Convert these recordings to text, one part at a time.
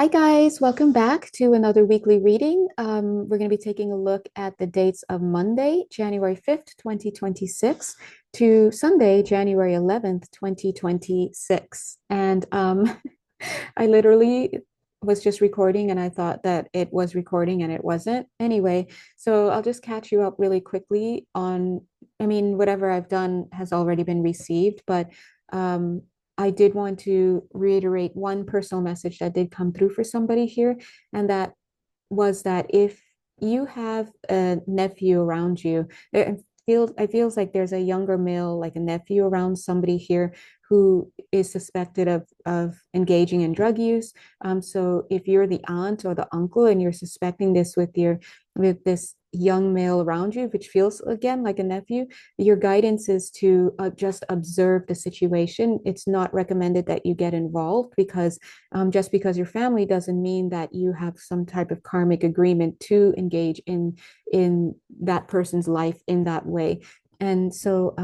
Hi guys, welcome back to another weekly reading. We're going to be taking a look at the dates of Monday, January 5th, 2026 to Sunday, January 11th, 2026. And I literally was just recording and I thought that it was recording and it wasn't. Anyway, so I'll just catch you up really quickly on, whatever I've done has already been received, but um, I did want to reiterate one personal message that did come through for somebody here, and that was that if you have a nephew around you, it feels like there's a younger male, like a nephew around somebody here who is suspected of engaging in drug use. So if you're the aunt or the uncle and you're suspecting this with this young male around you, which feels again like a nephew, your guidance is to just observe the situation. It's not recommended that you get involved because just because your family doesn't mean that you have some type of karmic agreement to engage in that person's life in that way. And so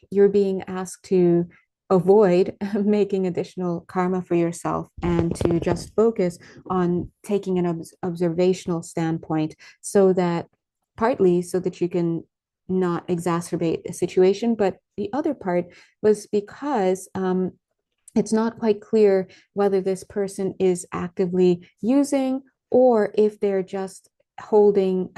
you're being asked to avoid making additional karma for yourself and to just focus on taking an observational standpoint so that partly so that you can not exacerbate a situation, but the other part was because it's not quite clear whether this person is actively using or if they're just holding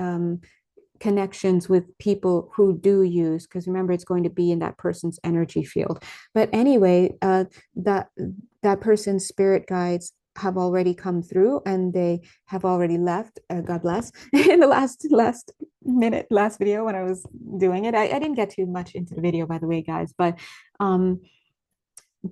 connections with people who do use, because remember it's going to be in that person's energy field. But anyway, that person's spirit guides have already come through and they have already left, God bless. In the last video when I was doing it, I didn't get too much into the video, by the way, guys, um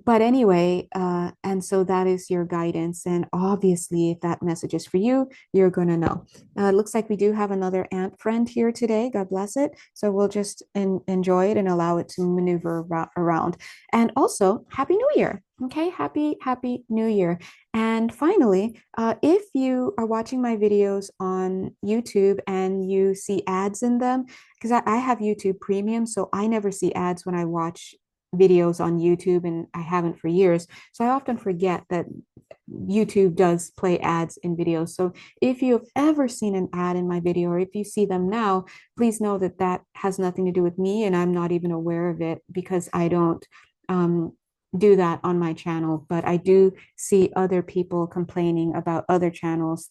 but anyway, and so that is your guidance. And obviously, if that message is for you, you're going to know. It looks like we do have another ant friend here today. God bless it. So we'll just enjoy it and allow it to maneuver around. And also, Happy New Year. Okay, happy New Year. And finally, if you are watching my videos on YouTube and you see ads in them, because I have YouTube Premium, so I never see ads when I watch videos on YouTube, and I haven't for years. So I often forget that YouTube does play ads in videos. So if you've ever seen an ad in my video, or if you see them now, please know that that has nothing to do with me, and I'm not even aware of it because I don't um, do that on my channel. But I do see other people complaining about other channels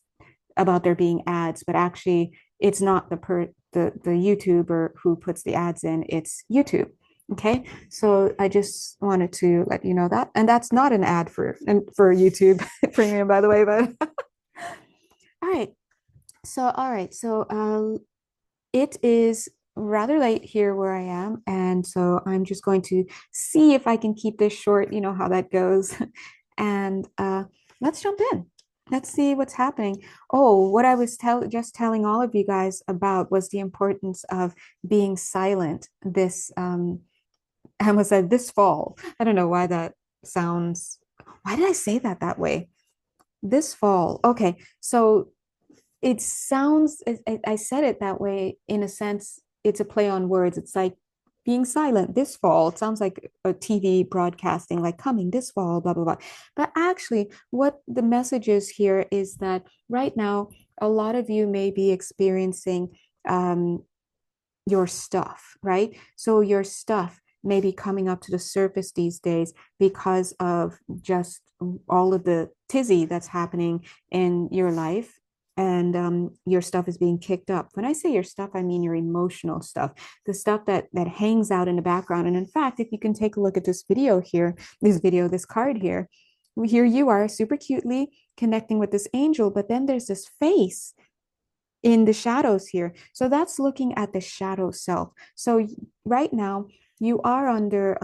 about there being ads, but actually it's not the YouTuber who puts the ads in, it's YouTube. Okay, so I just wanted to let you know that, and that's not an ad for YouTube Premium, by the way. But all right, it is rather late here where I am, and so I'm just going to see if I can keep this short. You know how that goes, and let's jump in. Let's see what's happening. Oh, what I was just telling all of you guys about was the importance of being silent this I almost said this fall. I don't know why that sounds, why did I say that way? This fall. Okay. So it sounds, I said it that way in a sense, it's a play on words. It's like being silent this fall. It sounds like a TV broadcasting, like coming this fall, blah, blah, blah. But actually, what the message is here is that right now, a lot of you may be experiencing um, your stuff, right? So your stuff may be coming up to the surface these days because of just all of the tizzy that's happening in your life. And your stuff is being kicked up. When I say your stuff, I mean your emotional stuff, the stuff that hangs out in the background. And in fact, if you can take a look at this video here, this card here you are super cutely connecting with this angel, but then there's this face in the shadows here. So that's looking at the shadow self. So right now you are under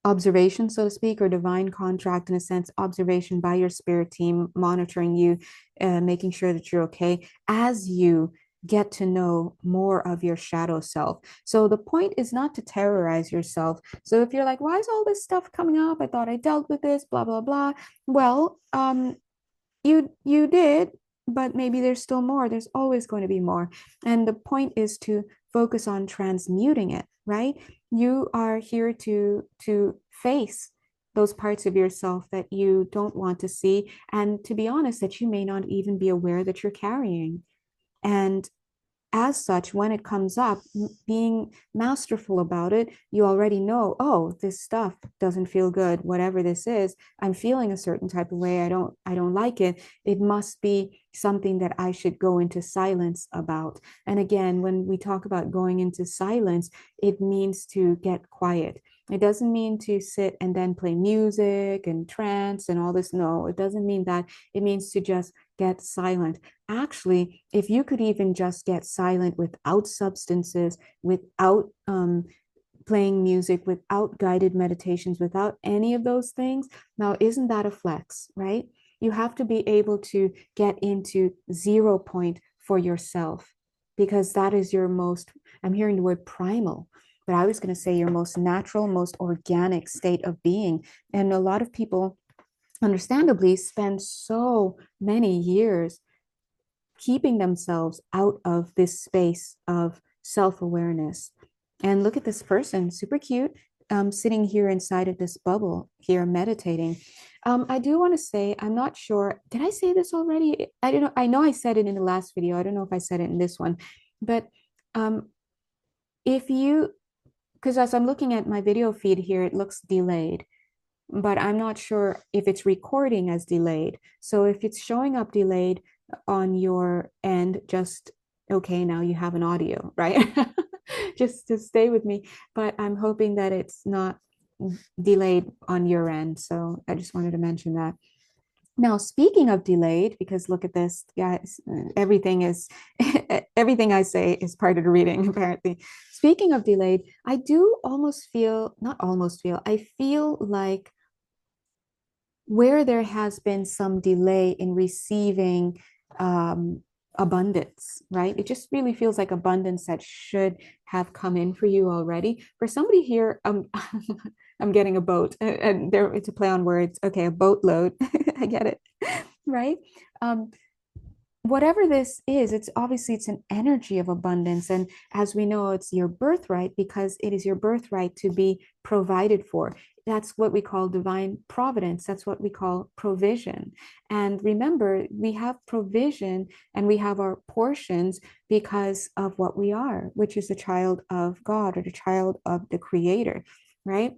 observation, so to speak, or divine contract in a sense, observation by your spirit team, monitoring you, making sure that you're okay as you get to know more of your shadow self. So the point is not to terrorize yourself. So if you're like, why is all this stuff coming up? I thought I dealt with this, blah, blah, blah. Well, you did, but maybe there's still more. There's always going to be more. And the point is to focus on transmuting it, right? You are here to face those parts of yourself that you don't want to see, and to be honest, that you may not even be aware that you're carrying. And as such, when it comes up, being masterful about it, you already know, oh, this stuff doesn't feel good, whatever this is, I'm feeling a certain type of way. I don't like it. It must be something that I should go into silence about. And again, when we talk about going into silence, it means to get quiet. It doesn't mean to sit and then play music and trance and all this. No, it doesn't mean that. It means to just get silent. Actually, if you could even just get silent without substances, without playing music, without guided meditations, without any of those things, now isn't that a flex, right? You have to be able to get into 0 point for yourself, because that is your most, I'm hearing the word primal, but I was going to say your most natural, most organic state of being. And a lot of people, understandably, spend so many years keeping themselves out of this space of self-awareness. And look at this person, super cute, sitting here inside of this bubble here meditating. I do want to say, I'm not sure, did I say this already? I don't know. I know I said it in the last video. I don't know if I said it in this one, but um, if you, because as I'm looking at my video feed here, it looks delayed, but I'm not sure if it's recording as delayed. So if it's showing up delayed on your end, just okay, now you have an audio, right? Just to stay with me. But I'm hoping that it's not delayed on your end. So I just wanted to mention that. Now, speaking of delayed, because look at this, guys, everything is everything I say is part of the reading, apparently. Speaking of delayed, I do almost feel, not almost feel, I feel like where there has been some delay in receiving abundance, right? It just really feels like abundance that should have come in for you already. For somebody here, I'm getting a boat, and there it's a play on words. Okay, a boatload. I get it, right? Um, Whatever this is, it's obviously it's an energy of abundance. And as we know, it's your birthright because it is your birthright to be provided for. That's what we call divine providence. That's what we call provision. And remember, we have provision and we have our portions because of what we are, which is the child of God or the child of the Creator, right?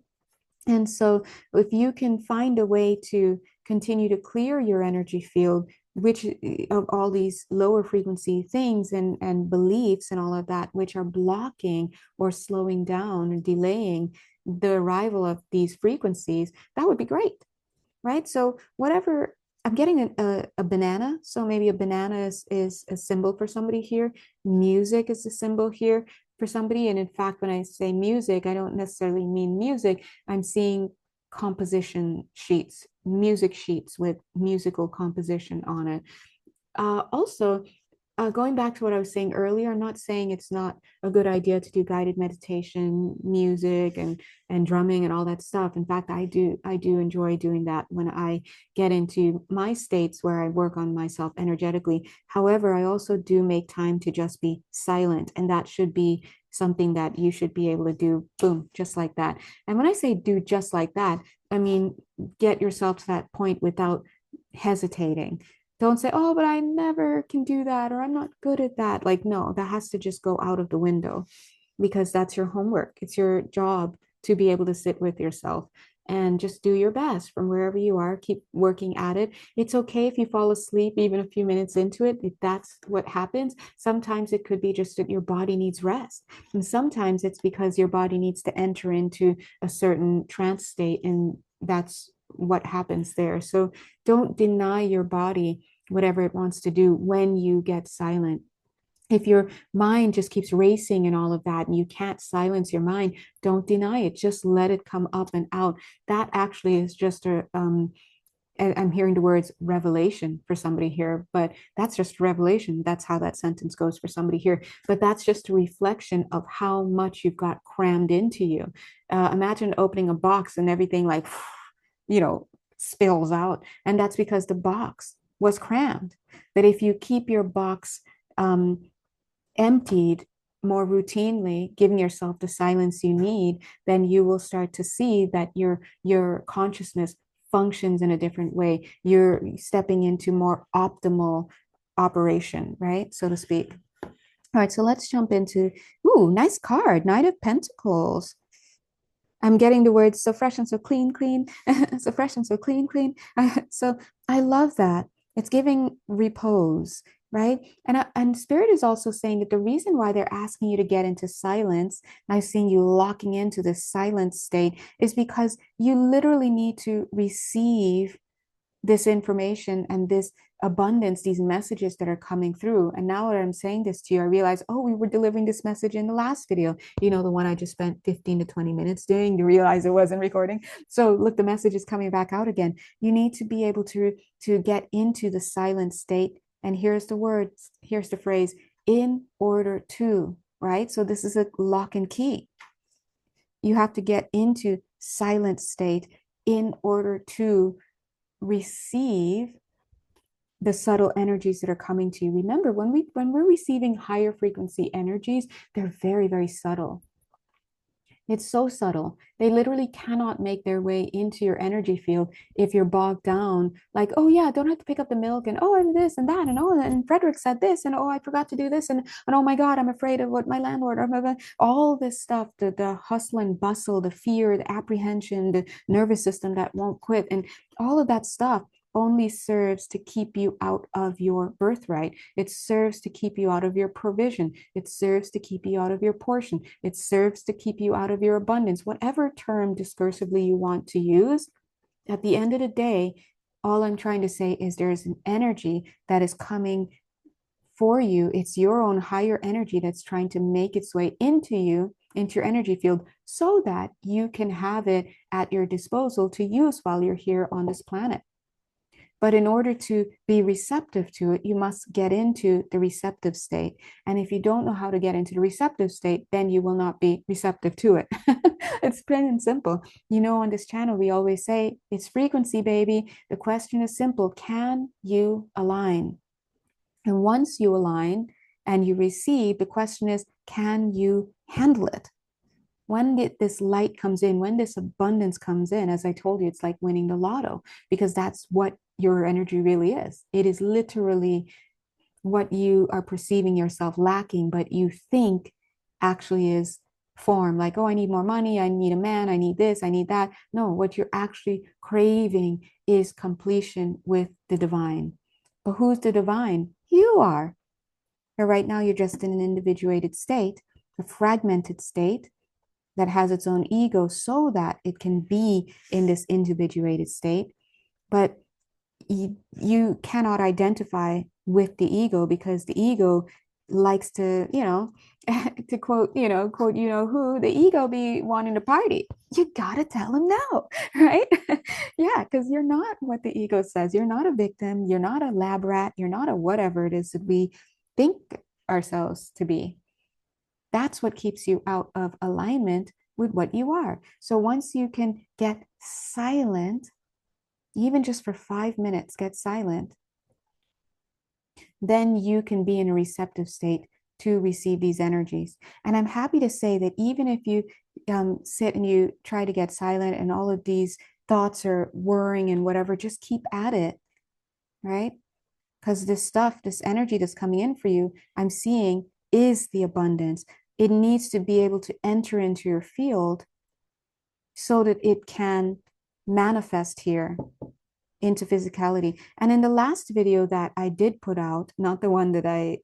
And so, if you can find a way to continue to clear your energy field, which of all these lower frequency things and beliefs and all of that, which are blocking or slowing down or delaying the arrival of these frequencies, that would be great, right? So, whatever. I'm getting a banana. So maybe a banana is a symbol for somebody here. Music is a symbol here for somebody. And in fact, when I say music, I don't necessarily mean music. I'm seeing composition sheets, music sheets with musical composition on it. Also, going back to what I was saying earlier, I'm not saying it's not a good idea to do guided meditation, music, and drumming and all that stuff. In fact, I do enjoy doing that when I get into my states where I work on myself energetically. However, I also do make time to just be silent, and that should be something that you should be able to do, boom, just like that. And when I say do just like that, I mean get yourself to that point without hesitating. Don't say, oh, but I never can do that, or I'm not good at that. Like, no, that has to just go out of the window because that's your homework. It's your job to be able to sit with yourself and just do your best from wherever you are. Keep working at it. It's okay if you fall asleep even a few minutes into it, if that's what happens. Sometimes it could be just that your body needs rest. And sometimes it's because your body needs to enter into a certain trance state, and that's what happens there. So don't deny your body whatever it wants to do when you get silent. If your mind just keeps racing and all of that, and you can't silence your mind, don't deny it. Just let it come up and out. That actually is just I'm hearing the words revelation for somebody here, but that's just revelation. That's how that sentence goes for somebody here. But that's just a reflection of how much you've got crammed into you. Imagine opening a box and everything like, spills out. And that's because the box was crammed. But if you keep your box emptied, more routinely, giving yourself the silence you need, then you will start to see that your consciousness functions in a different way. You're stepping into more optimal operation, right? So to speak. All right, so let's jump into, ooh, nice card, Knight of Pentacles. I'm getting the words so fresh and so clean, clean, so fresh and so clean, clean. So I love that. It's giving repose, right? And Spirit is also saying that the reason why they're asking you to get into silence, and I've seen you locking into this silent state, is because you literally need to receive this information and this abundance, these messages that are coming through. And now that I'm saying this to you, I realize, oh, we were delivering this message in the last video, the one I just spent 15 to 20 minutes doing, to realize it wasn't recording. So look, the message is coming back out again. You need to be able to get into the silent state. And here's the words, here's the phrase, in order to, right? So this is a lock and key. You have to get into silent state in order to receive the subtle energies that are coming to you. Remember, when we're receiving higher frequency energies, they're very, very subtle. It's so subtle. They literally cannot make their way into your energy field if you're bogged down. Like, oh yeah, don't have to pick up the milk, and oh, and this and that, and oh, and Frederick said this, and oh, I forgot to do this, and oh my God, I'm afraid of what my landlord, all this stuff, the hustle and bustle, the fear, the apprehension, the nervous system that won't quit, and all of that stuff only serves to keep you out of your birthright. It serves to keep you out of your provision. It serves to keep you out of your portion. It serves to keep you out of your abundance. Whatever term discursively you want to use, at the end of the day, all I'm trying to say is there's an energy that is coming for you. It's your own higher energy that's trying to make its way into you, into your energy field, so that you can have it at your disposal to use while you're here on this planet. But in order to be receptive to it, you must get into the receptive state. And if you don't know how to get into the receptive state, then you will not be receptive to it. It's plain and simple. On this channel, we always say it's frequency, baby. The question is simple. Can you align? And once you align and you receive, the question is, can you handle it? When this light comes in, when this abundance comes in, as I told you, it's like winning the lotto, because that's what your energy really is. It is literally what you are perceiving yourself lacking, but you think actually is form. Like, oh, I need more money, I need a man, I need this, I need that. No, what you're actually craving is completion with the divine. But who's the divine? You are. But right now, you're just in an individuated state, a fragmented state that has its own ego so that it can be in this individuated state. But you cannot identify with the ego, because the ego likes to, to quote, who, the ego be wanting to party. You got to tell him no, right? Yeah, because you're not what the ego says. You're not a victim. You're not a lab rat. You're not a whatever it is that we think ourselves to be. That's what keeps you out of alignment with what you are. So once you can get silent, even just for 5 minutes, get silent, then you can be in a receptive state to receive these energies. And I'm happy to say that even if you sit and you try to get silent and all of these thoughts are whirring and whatever, just keep at it, right? Because this stuff, this energy that's coming in for you, I'm seeing is the abundance. It needs to be able to enter into your field so that it can manifest here into physicality. And in the last video that I did put out, not the one that I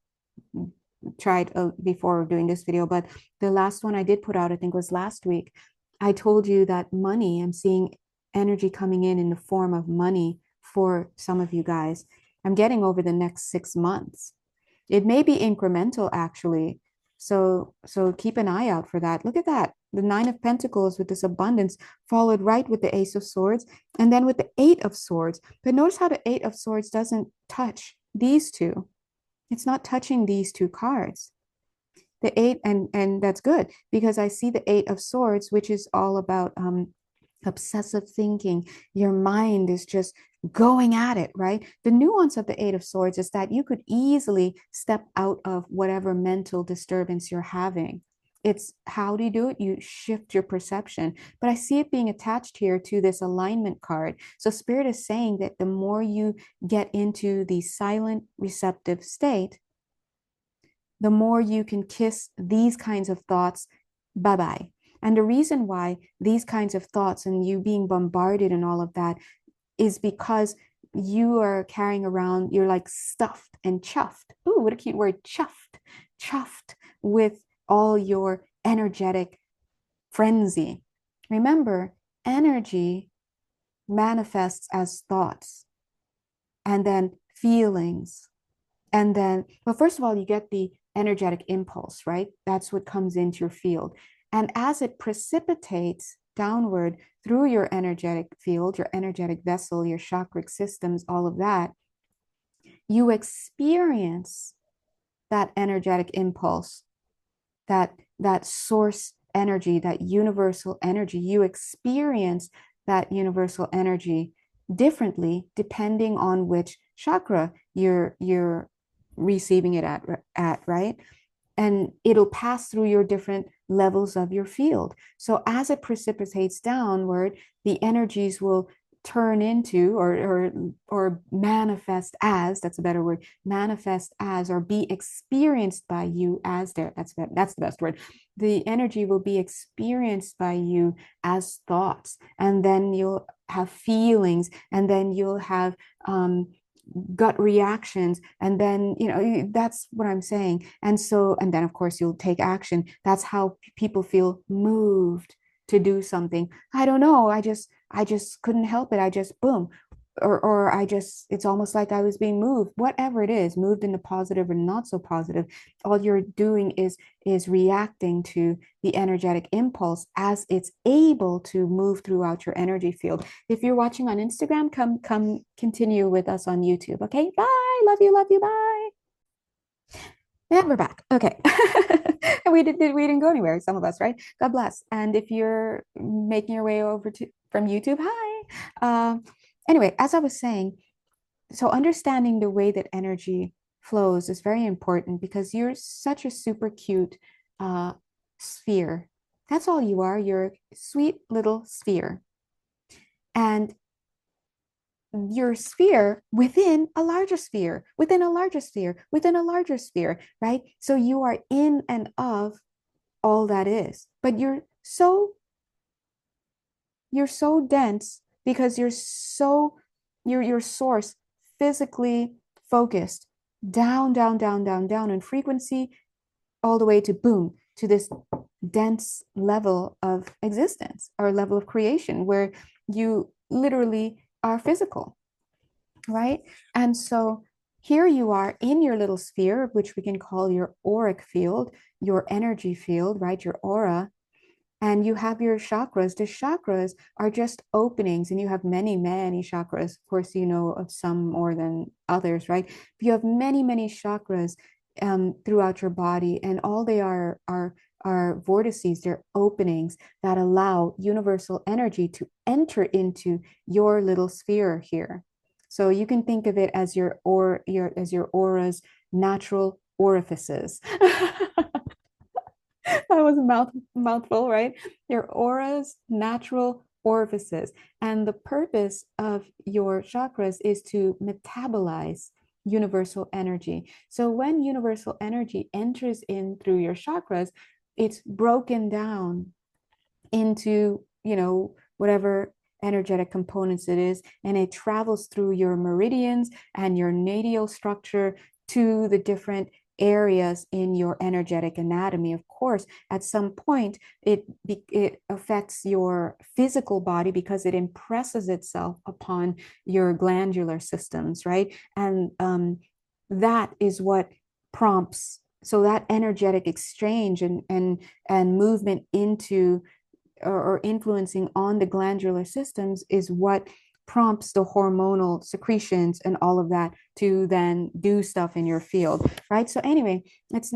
tried before doing this video, but the last one I did put out, I think was last week, I told you that money, I'm seeing energy coming in the form of money for some of you guys. I'm getting over the next 6 months. It may be incremental, actually. So keep an eye out for that. Look at that. The Nine of Pentacles with this abundance followed right with the Ace of Swords and then with the Eight of Swords. But notice how the Eight of Swords doesn't touch these two. It's not touching these two cards. The eight, and that's good, because I see the Eight of Swords, which is all about obsessive thinking. Your mind is just going at it, right? The nuance of the Eight of Swords is that you could easily step out of whatever mental disturbance you're having. It's how do you do it? You shift your perception. But I see it being attached here to this alignment card. So Spirit is saying that the more you get into the silent, receptive state, the more you can kiss these kinds of thoughts bye bye. And the reason why these kinds of thoughts and you being bombarded and all of that is because you are carrying around, you're like stuffed and chuffed. Ooh, what a cute word, chuffed, chuffed with all your energetic frenzy. Remember, energy manifests as thoughts and then feelings. And then, well, first of all, you get the energetic impulse, right? That's what comes into your field. And as it precipitates downward through your energetic field, your energetic vessel, your chakric systems, all of that, you experience that energetic impulse, that source energy, that universal energy. You experience that universal energy differently depending on which chakra you're receiving it at, right? And it'll pass through your different levels of your field. So as it precipitates downward, the energies will turn into or manifest as, that's a better word, manifest as or be experienced by you as there, that's the best word. The energy will be experienced by you as thoughts, and then you'll have feelings, and then you'll have gut reactions, and then that's what I'm saying. And so, and then of course you'll take action. That's how people feel moved to do something. I don't know, I just couldn't help it. I just boom, or I just, it's almost like I was being moved, whatever it is, moved in a positive or not so positive. All you're doing is reacting to the energetic impulse as it's able to move throughout your energy field. If you're watching on Instagram, come continue with us on YouTube. Okay, bye. Love you, bye. And we're back. Okay. And we didn't go anywhere, some of us, right? God bless. And if you're making your way over to from YouTube, hi. Anyway, as I was saying, so understanding the way that energy flows is very important because you're such a super cute sphere. That's all you are. You're a sweet little sphere. And your sphere within a larger sphere, within a larger sphere, within a larger sphere, right? So you are in and of all that is. But you're so dense because your source physically focused down, down, down, down, down in frequency, all the way to boom, to this dense level of existence or level of creation where you literally are physical, right? And so here you are in your little sphere, which we can call your auric field, your energy field, right? Your aura. And you have your chakras. The chakras are just openings, and you have many, many chakras. Of course, you know of some more than others, right? But you have many, many chakras throughout your body, and all they are vortices, they're openings that allow universal energy to enter into your little sphere here. So you can think of it as your aura's natural orifices. That was a mouthful, right? Your aura's natural orifices. And the purpose of your chakras is to metabolize universal energy. So when universal energy enters in through your chakras, it's broken down into, whatever energetic components it is, and it travels through your meridians and your natal structure to the different areas in your energetic anatomy. Of course, at some point, it affects your physical body because it impresses itself upon your glandular systems, right? And that is what prompts. So that energetic exchange and movement into or influencing on the glandular systems is what prompts the hormonal secretions and all of that to then do stuff in your field, right? So anyway, that's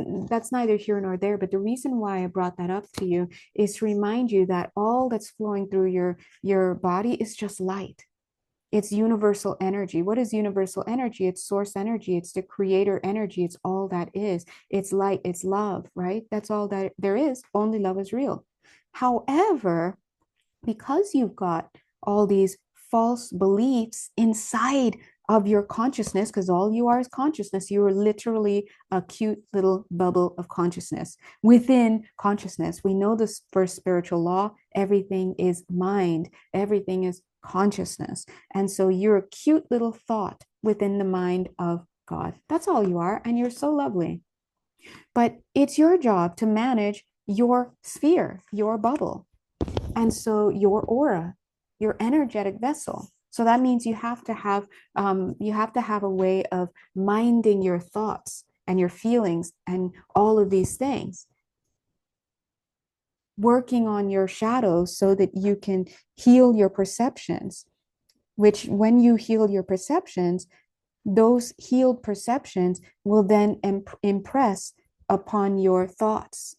neither here nor there, but the reason why I brought that up to you is to remind you that all that's flowing through your body is just light. It's universal energy. What is universal energy? It's source energy. It's the creator energy. It's all that is. It's light. It's love, right? That's all that there is. Only love is real. However, because you've got all these false beliefs inside of your consciousness, because all you are is consciousness, you are literally a cute little bubble of consciousness within consciousness. We know this first spiritual law: everything is mind, everything is consciousness. And so you're a cute little thought within the mind of God. That's all you are. And you're so lovely. But it's your job to manage your sphere, your bubble. And so your aura, your energetic vessel. So that means you have to have a way of minding your thoughts and your feelings and all of these things, working on your shadows so that you can heal your perceptions, which when you heal your perceptions, those healed perceptions will then impress upon your thoughts,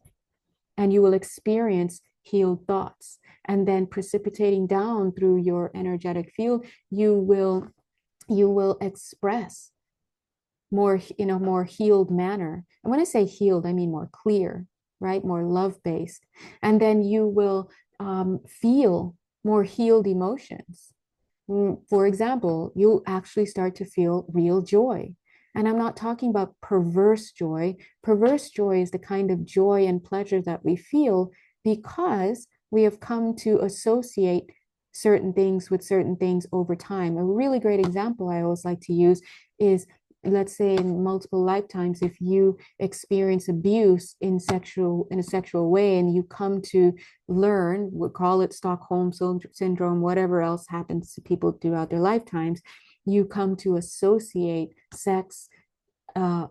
and you will experience healed thoughts. And then precipitating down through your energetic field, you will express more in a more healed manner. And when I say healed, I mean more clear, right? More love-based. And then you will feel more healed emotions. For example, you'll actually start to feel real joy. And I'm not talking about perverse joy. Perverse joy is the kind of joy and pleasure that we feel because we have come to associate certain things with certain things over time. A really great example I always like to use is, let's say in multiple lifetimes, if you experience abuse in a sexual way, and you come to learn, we'll call it Stockholm syndrome, whatever else happens to people throughout their lifetimes, you come to associate sex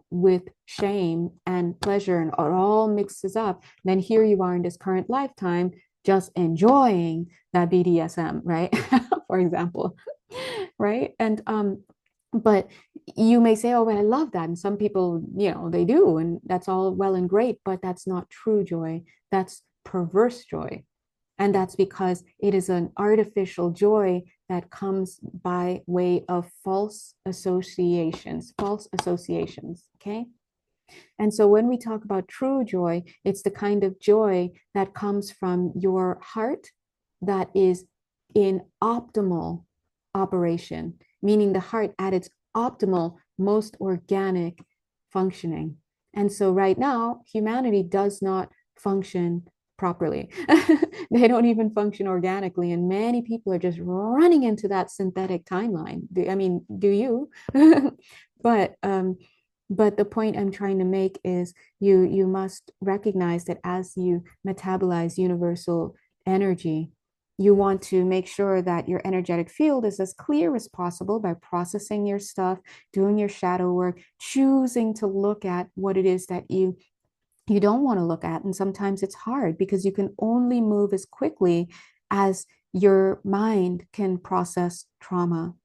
with shame and pleasure, and it all mixes up. Then here you are in this current lifetime just enjoying that BDSM, right? For example, right? And but you may say, oh, but I love that. And some people, they do, and that's all well and great, but that's not true joy. That's perverse joy. And that's because it is an artificial joy that comes by way of false associations, okay? And so when we talk about true joy, it's the kind of joy that comes from your heart that is in optimal operation, meaning the heart at its optimal, most organic functioning. And so right now, humanity does not function properly. They don't even function organically. And many people are just running into that synthetic timeline. I mean, do you? But but the point I'm trying to make is you must recognize that as you metabolize universal energy, you want to make sure that your energetic field is as clear as possible by processing your stuff, doing your shadow work, choosing to look at what it is that you don't want to look at. And sometimes it's hard because you can only move as quickly as your mind can process trauma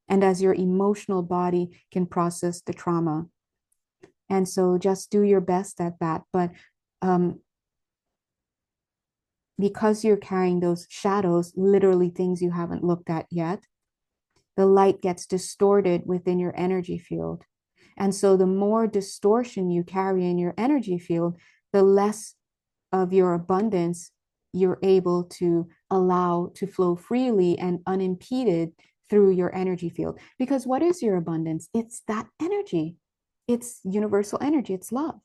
and as your emotional body can process the trauma. And so just do your best at that. But because you're carrying those shadows, literally things you haven't looked at yet, the light gets distorted within your energy field. And so the more distortion you carry in your energy field, the less of your abundance you're able to allow to flow freely and unimpeded through your energy field. Because what is your abundance? It's that energy. It's universal energy. It's love.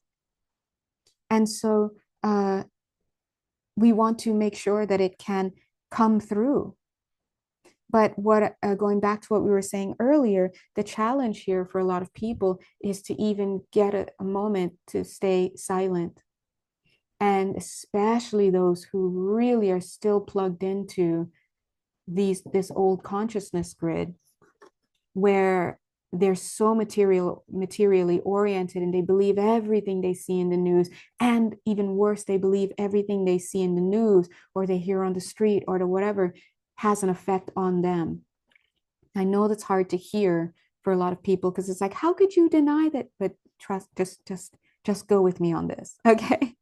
And so we want to make sure that it can come through. But going back to what we were saying earlier, the challenge here for a lot of people is to even get a moment to stay silent. And especially those who really are still plugged into this old consciousness grid, where they're so materially oriented, and they believe everything they see in the news, and even worse, they believe everything they see in the news or they hear on the street or the whatever has an effect on them. I know that's hard to hear for a lot of people because it's like, how could you deny that? But trust, just go with me on this, okay?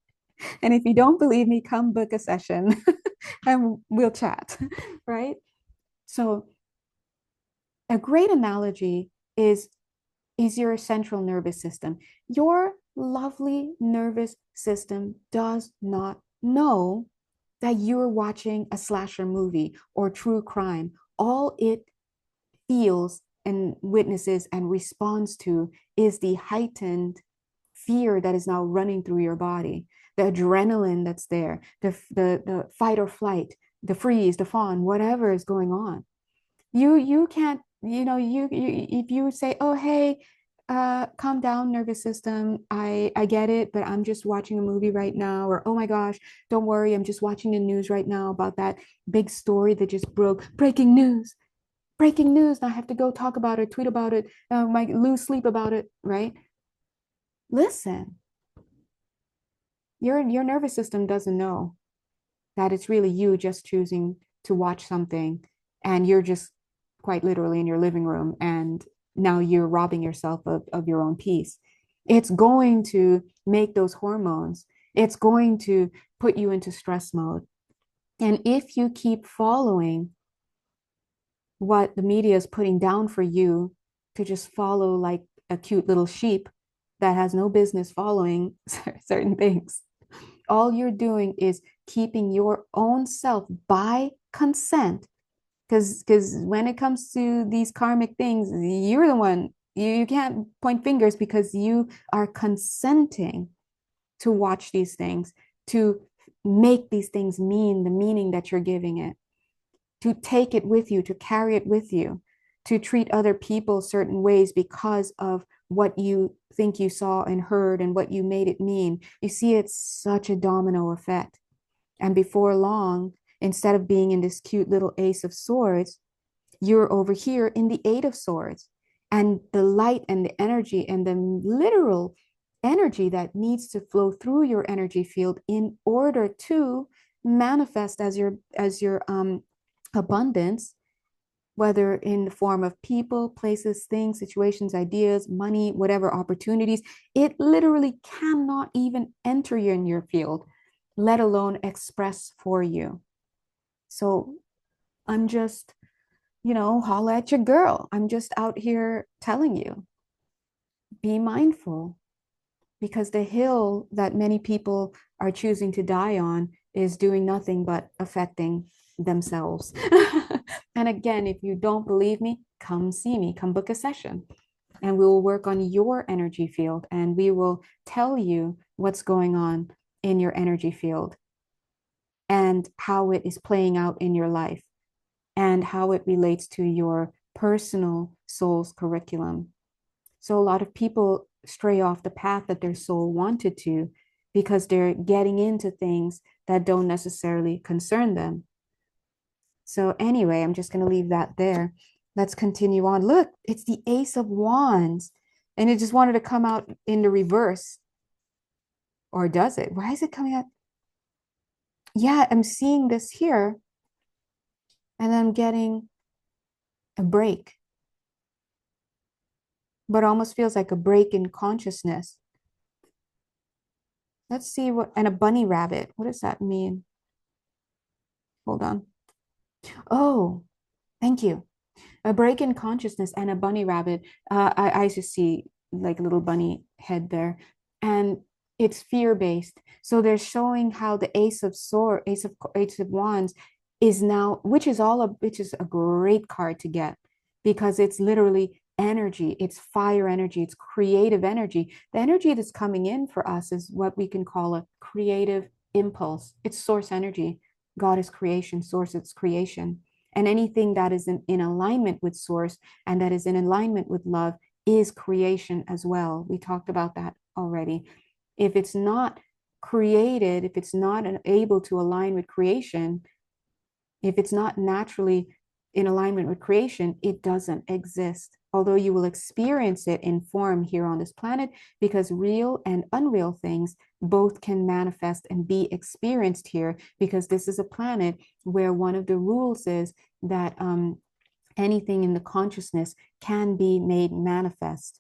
And if you don't believe me, come book a session and we'll chat, right? So a great analogy is your central nervous system. Your lovely nervous system does not know that you're watching a slasher movie or true crime. All it feels and witnesses and responds to is the heightened fear that is now running through your body, the adrenaline that's there, the fight or flight, the freeze, the fawn, whatever is going on. You can't, you if you say, oh hey, calm down, nervous system. I get it, but I'm just watching a movie right now. Or oh my gosh, don't worry, I'm just watching the news right now about that big story that just broke. Breaking news, breaking news. And I have to go talk about it, tweet about it, might lose sleep about it, right? Listen, your nervous system doesn't know that it's really you just choosing to watch something and you're just quite literally in your living room and now you're robbing yourself of your own peace. It's going to make those hormones, it's going to put you into stress mode. And if you keep following what the media is putting down for you to just follow like a cute little sheep that has no business following certain things, all you're doing is keeping your own self by consent. Because when it comes to these karmic things, you're the one. You can't point fingers because you are consenting to watch these things, to make these things mean the meaning that you're giving it, to take it with you, to carry it with you, to treat other people certain ways because of what you think you saw and heard and what you made it mean. You see, it's such a domino effect. And before long, instead of being in this cute little Ace of Swords, you're over here in the Eight of Swords. And the light and the energy and the literal energy that needs to flow through your energy field in order to manifest as your abundance, whether in the form of people, places, things, situations, ideas, money, whatever opportunities, it literally cannot even enter you in your field, let alone express for you. So I'm just, holla at your girl. I'm just out here telling you, be mindful because the hill that many people are choosing to die on is doing nothing but affecting themselves. And again, if you don't believe me, come see me, come book a session, and we will work on your energy field and we will tell you what's going on in your energy field and how it is playing out in your life and how it relates to your personal soul's curriculum. So a lot of people stray off the path that their soul wanted to because they're getting into things that don't necessarily concern them. So anyway, I'm just going to leave that there. Let's continue on. Look, it's the Ace of Wands. And it just wanted to come out in the reverse. Or does it? Why is it coming out? Yeah, I'm seeing this here. And I'm getting a break. But almost feels like a break in consciousness. Let's see what, and a bunny rabbit. What does that mean? Hold on. Oh, thank you. A break in consciousness and a bunny rabbit. I just see like a little bunny head there, and it's fear-based. So they're showing how the Ace of Wands is now, which is a great card to get because it's literally energy, it's fire energy, it's creative energy. The energy that's coming in for us is what we can call a creative impulse. It's source energy. God is creation, source is creation. And anything that is in alignment with source and that is in alignment with love is creation as well. We talked about that already. If it's not created, if it's not able to align with creation, if it's not naturally in alignment with creation, it doesn't exist. Although you will experience it in form here on this planet, because real and unreal things both can manifest and be experienced here, because this is a planet where one of the rules is that anything in the consciousness can be made manifest.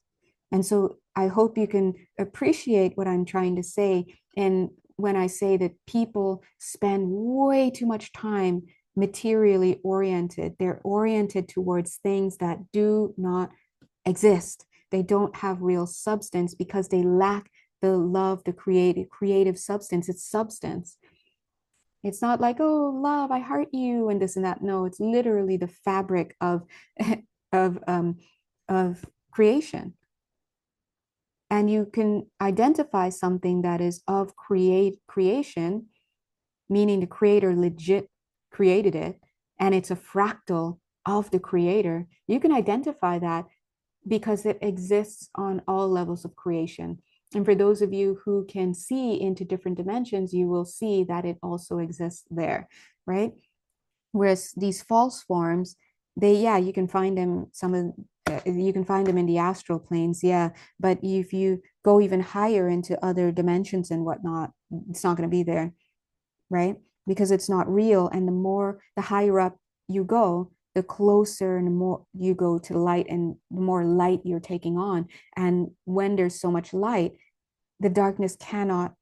And so I hope you can appreciate what I'm trying to say. And when I say that people spend way too much time materially oriented, they're oriented towards things that do not exist. They don't have real substance because they lack the love, the creative substance. It's substance. It's not like, oh, love, I heart you, and this and that. No, it's literally the fabric of of of creation. And you can identify something that is of creation, meaning the creator legit created it, and it's a fractal of the creator. You can identify that because it exists on all levels of creation. And for those of you who can see into different dimensions, you will see that it also exists there, right? Whereas these false forms, they, yeah, you can find them, you can find them in the astral planes, yeah. But if you go even higher into other dimensions and whatnot, it's not going to be there, right? Because it's not real. And the higher up you go, the closer and the more you go to the light and the more light you're taking on. And when there's so much light, the darkness cannot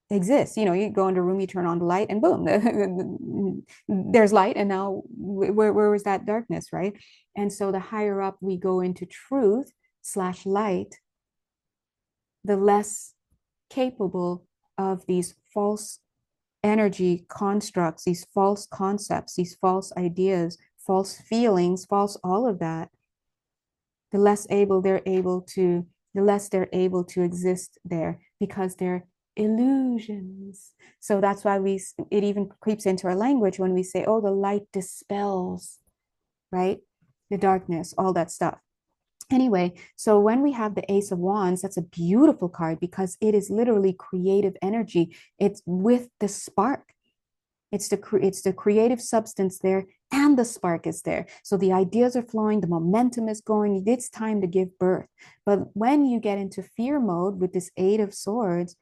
exist. You know, you go into a room, you turn on the light, and boom, there's light. And now, where was that darkness, right? And so, the higher up we go into truth slash light, the less capable of these false energy constructs, these false concepts, these false ideas, false feelings, false all of that, the less able they're able to, the less they're able to exist there because they're illusions. So that's why it even creeps into our language when we say, oh, the light dispels, right? The darkness, all that stuff. Anyway, so when we have the Ace of Wands, that's a beautiful card because it is literally creative energy. It's with the spark. It's the creative substance there, and the spark is there. So the ideas are flowing, the momentum is going. It's time to give birth. But when you get into fear mode with this Eight of Swords,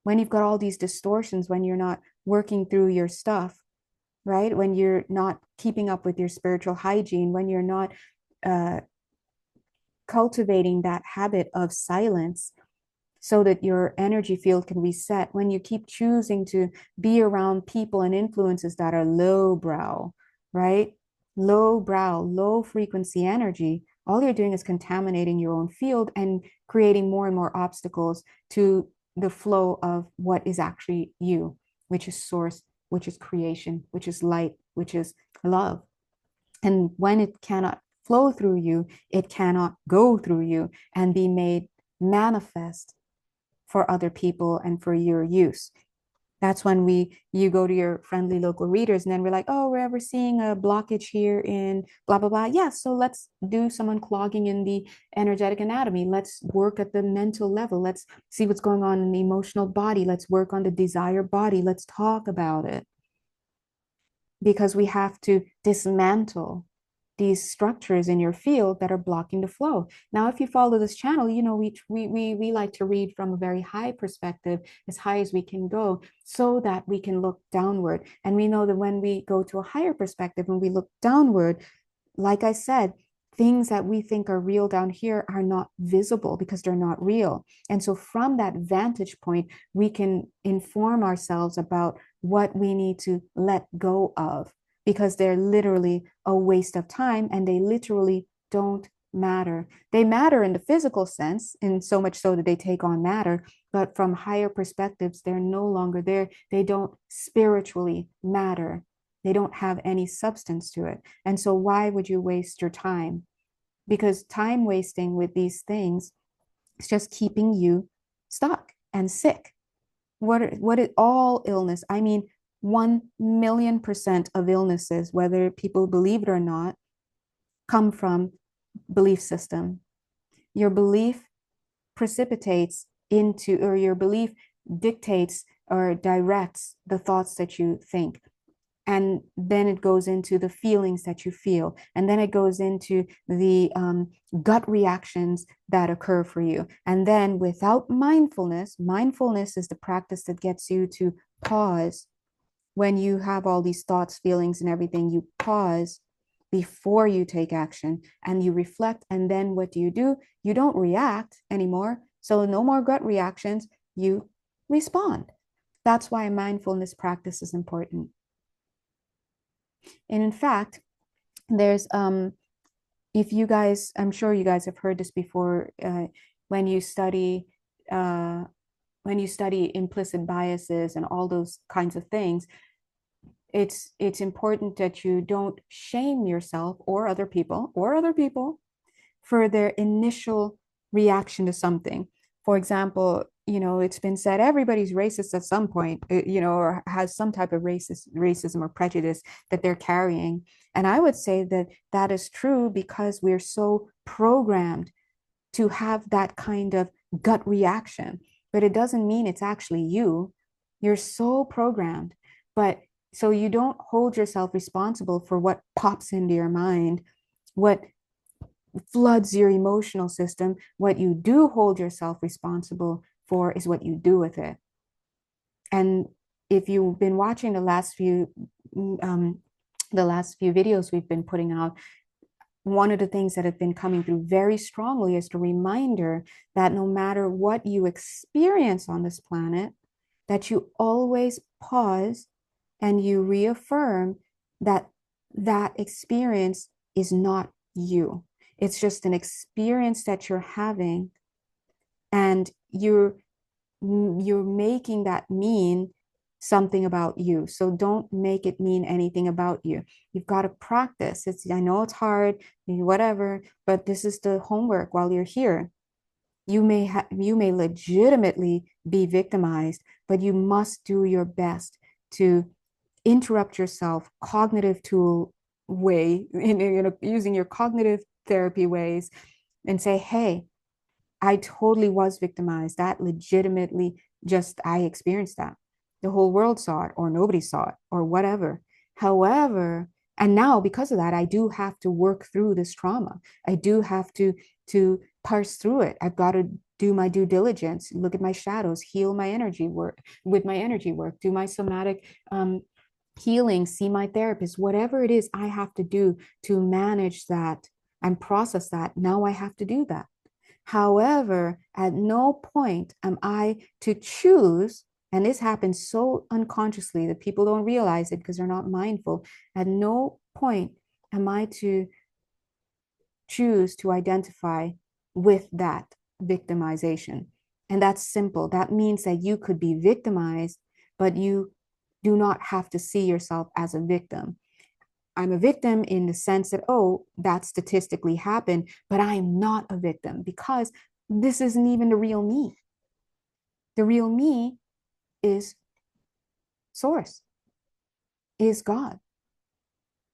when you've got all these distortions, when you're not working through your stuff, right? When you're not keeping up with your spiritual hygiene, when you're not uh, cultivating that habit of silence so that your energy field can reset, when you keep choosing to be around people and influences that are low brow, right? Low brow, low frequency energy, all you're doing is contaminating your own field and creating more and more obstacles to the flow of what is actually you, which is source, which is creation, which is light, which is love. And when it cannot flow through you, it cannot go through you and be made manifest for other people and for your use. That's when you go to your friendly local readers, and then we're like, oh, we're ever seeing a blockage here in blah blah blah. Yeah, so let's do some unclogging in the energetic anatomy. Let's work at the mental level. Let's see what's going on in the emotional body. Let's work on the desire body. Let's talk about it, because we have to dismantle these structures in your field that are blocking the flow. Now, if you follow this channel, you know we like to read from a very high perspective, as high as we can go, so that we can look downward. And we know that when we go to a higher perspective, when we look downward, like I said, things that we think are real down here are not visible because they're not real. And so from that vantage point, we can inform ourselves about what we need to let go of, because they're literally a waste of time and they literally don't matter. They matter in the physical sense, in so much so that they take on matter, but from higher perspectives, they're no longer there. They don't spiritually matter. They don't have any substance to it. And so why would you waste your time? Because time wasting with these things is just keeping you stuck and sick. What is all illness? I mean, 1,000,000% of illnesses, whether people believe it or not, come from belief system. Your belief precipitates into, or your belief dictates or directs the thoughts that you think. And then it goes into the feelings that you feel. And then it goes into the gut reactions that occur for you. And then without mindfulness, mindfulness is the practice that gets you to pause when you have all these thoughts, feelings, and everything. You pause before you take action, and you reflect. And then what do? You don't react anymore. So no more gut reactions. You respond. That's why mindfulness practice is important. And in fact, there's if you guys, I'm sure you guys have heard this before, when you study uh, when you study implicit biases and all those kinds of things, it's important that you don't shame yourself or other people for their initial reaction to something. For example, it's been said everybody's racist at some point, or has some type of racism or prejudice that they're carrying. And I would say that that is true because we're so programmed to have that kind of gut reaction. But it doesn't mean it's actually you. You're so programmed. But so you don't hold yourself responsible for what pops into your mind, what floods your emotional system. What you do hold yourself responsible for is what you do with it. And if you've been watching um, the last few videos we've been putting out, one of the things that have been coming through very strongly is the reminder that no matter what you experience on this planet, that you always pause and you reaffirm that that experience is not you. It's just an experience that you're having, and you're making that mean something about you. So don't make it mean anything about you. You've got to practice. I know it's hard, whatever, but this is the homework while you're here. You may legitimately be victimized, but you must do your best to interrupt yourself cognitive tool way, using your cognitive therapy ways, and say, hey, I totally was victimized. That legitimately just, I experienced that. The whole world saw it, or nobody saw it, or whatever. However, and now because of that, I do have to work through this trauma. I do have to parse through it. I've got to do my due diligence, look at my shadows, heal my energy work with my energy work, do my somatic healing, see my therapist, whatever it is I have to do to manage that and process that. Now I have to do that. However, at no point am I to choose, and this happens so unconsciously that people don't realize it because they're not mindful. At no point am I to choose to identify with that victimization. And that's simple. That means that you could be victimized, but you do not have to see yourself as a victim. I'm a victim in the sense that, oh, that statistically happened, but I'm not a victim because this isn't even the real me. The real me is source, is God,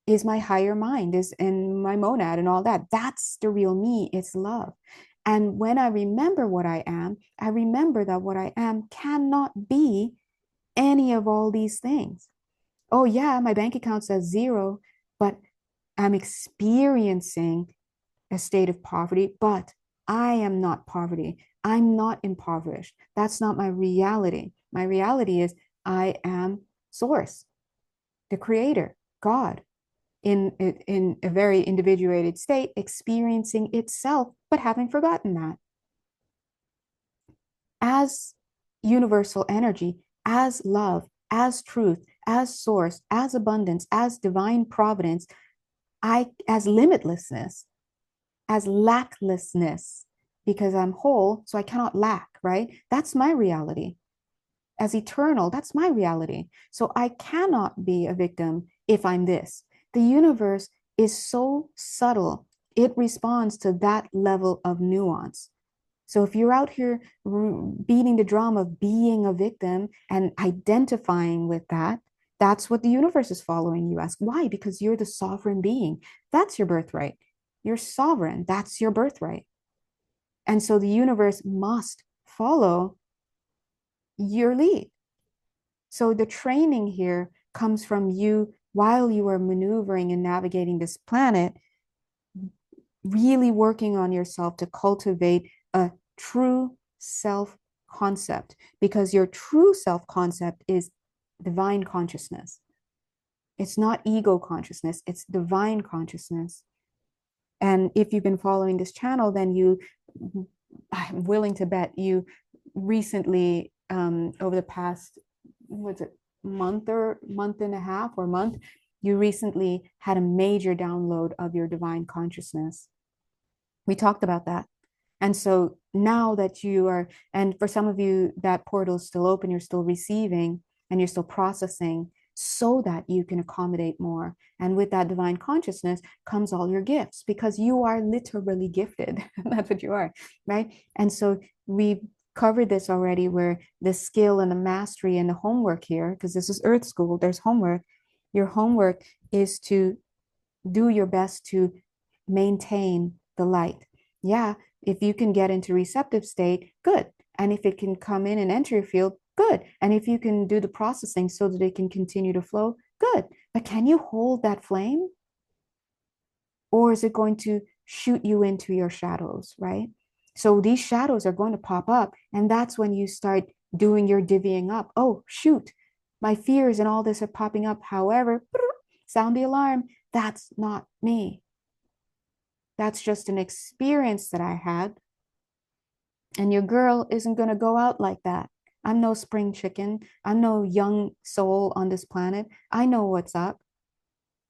is my higher mind, is in my monad and all that. That's the real me. It's love. And when I remember what I am, I remember that what I am cannot be any of all these things. Oh, yeah, my bank account says zero, but I'm experiencing a state of poverty, but I am not poverty. I'm not impoverished. That's not my reality. My reality is I am source, the creator, God, in a very individuated state, experiencing itself, but having forgotten that. As universal energy, as love, as truth, as source, as abundance, as divine providence, as limitlessness, as lacklessness, because I'm whole, so I cannot lack, right? That's my reality. As eternal, that's my reality. So I cannot be a victim if I'm this. The universe is so subtle, it responds to that level of nuance. So if you're out here beating the drum of being a victim and identifying with that, that's what the universe is following you as. Why? Because you're the sovereign being. That's your birthright. You're sovereign. That's your birthright. And so the universe must follow your lead. So the training here comes from you while you are maneuvering and navigating this planet, really working on yourself to cultivate a true self concept, because your true self concept is divine consciousness. It's not ego consciousness, it's divine consciousness. And if you've been following this channel, then I'm willing to bet you recently, over the past, what's it, month and a half or month, you recently had a major download of your divine consciousness. We talked about that. And so now that you are, and for some of you, that portal is still open, you're still receiving and you're still processing so that you can accommodate more. And with that divine consciousness comes all your gifts because you are literally gifted. That's what you are, right? And so we've covered this already where the skill and the mastery and the homework here, because this is Earth School, there's homework. Your homework is to do your best to maintain the light. Yeah, if you can get into receptive state, good. And if it can come in and enter your field, good. And if you can do the processing so that it can continue to flow, good. But can you hold that flame? Or is it going to shoot you into your shadows, right? So these shadows are going to pop up. And that's when you start doing your divvying up. Oh, shoot, my fears and all this are popping up. However, sound the alarm. That's not me. That's just an experience that I had. And your girl isn't going to go out like that. I'm no spring chicken. I'm no young soul on this planet. I know what's up.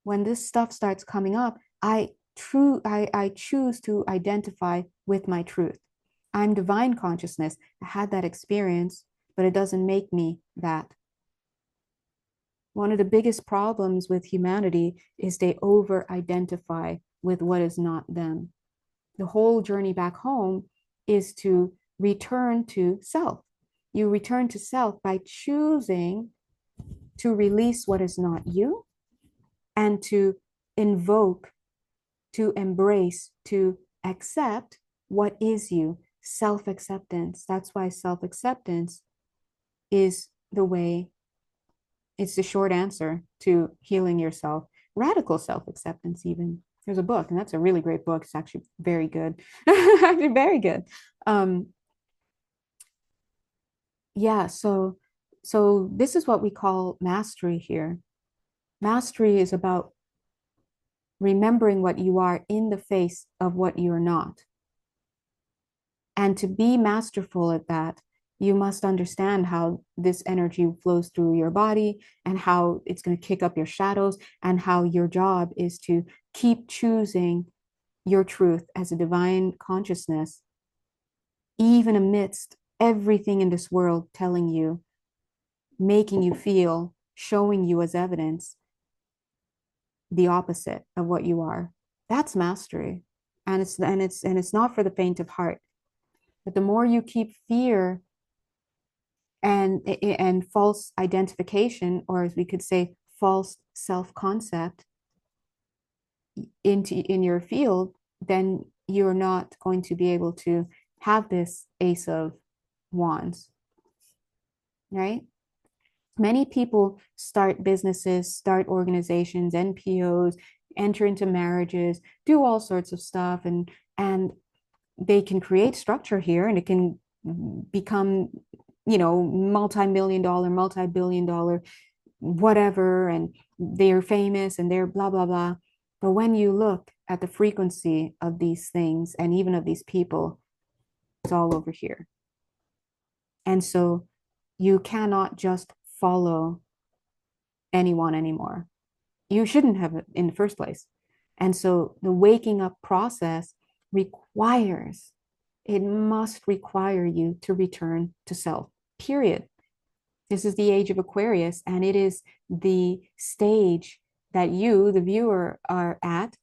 When this stuff starts coming up, I choose to identify with my truth. I'm divine consciousness. I had that experience, but it doesn't make me that. One of the biggest problems with humanity is they over-identify with what is not them. The whole journey back home is to return to self. You return to self by choosing to release what is not you and to invoke, to embrace, to accept what is you. Self-acceptance. That's why self-acceptance is the way, it's the short answer to healing yourself. Radical self-acceptance, even. There's a book, and that's a really great book. It's actually very good. Actually, very good. Um, yeah, so this is what we call mastery here. Mastery is about remembering what you are in the face of what you're not. And to be masterful at that, you must understand how this energy flows through your body and how it's going to kick up your shadows, and how your job is to keep choosing your truth as a divine consciousness, even amidst everything in this world telling you, making you feel, showing you as evidence the opposite of what you are. That's mastery. And it's not for the faint of heart. But the more you keep fear and false identification, or as we could say, false self-concept in your field, then you're not going to be able to have this Ace of Wands, right? Many people start businesses, start organizations, NPOs, enter into marriages, do all sorts of stuff, and they can create structure here, and it can become, multi-million dollar, multi-billion dollar, whatever, and they're famous and they're blah blah blah. But when you look at the frequency of these things and even of these people, it's all over here. And so you cannot just follow anyone anymore. You shouldn't have it in the first place. And so the waking up process requires, it must require you to return to self, period. This is the age of Aquarius, and it is the stage that you, the viewer, are at.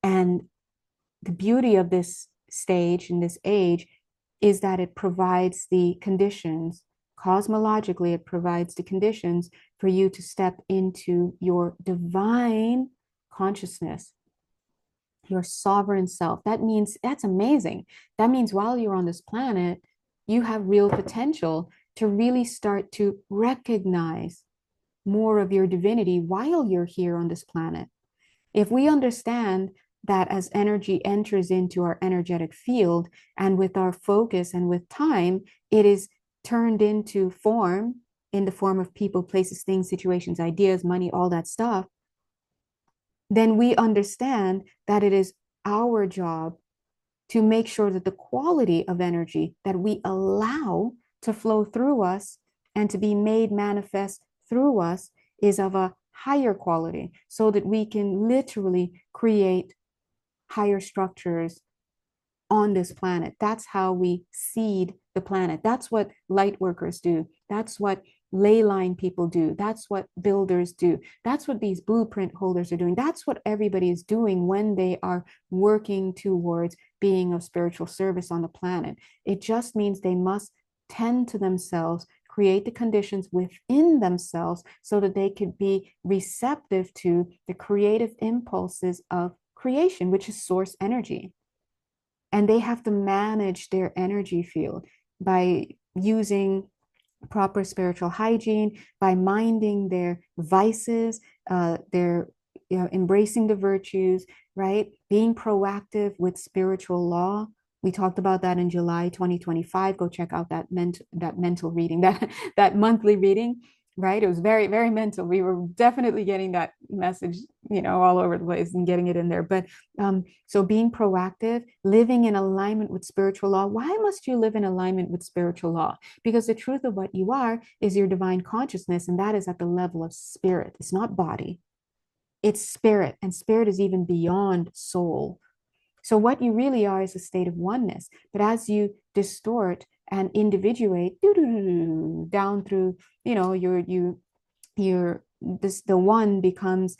And the beauty of this stage and this age is that it provides the conditions, cosmologically, it provides the conditions for you to step into your divine consciousness, your sovereign self. That means, that's amazing. That means while you're on this planet, you have real potential to really start to recognize more of your divinity while you're here on this planet. If we understand that as energy enters into our energetic field, and with our focus and with time, it is turned into form, in the form of people, places, things, situations, ideas, money, all that stuff, then we understand that it is our job to make sure that the quality of energy that we allow to flow through us and to be made manifest through us is of a higher quality so that we can literally create higher structures on this planet. That's how we seed the planet. That's what light workers do. That's what ley line people do. That's what builders do. That's what these blueprint holders are doing. That's what everybody is doing when they are working towards being of spiritual service on the planet. It just means they must tend to themselves, create the conditions within themselves so that they could be receptive to the creative impulses of creation, which is source energy. And they have to manage their energy field by using proper spiritual hygiene, by minding their vices, their embracing the virtues, right? Being proactive with spiritual law. We talked about that in July 2025. Go check out that mental reading, that monthly reading, right? It was very, very mental. We were definitely getting that message, all over the place and getting it in there. But so being proactive, living in alignment with spiritual law. Why must you live in alignment with spiritual law? Because the truth of what you are is your divine consciousness, and that is at the level of spirit. It's not body, it's spirit, and spirit is even beyond soul. So what you really are is a state of oneness. But as you distort and individuate down through, the one becomes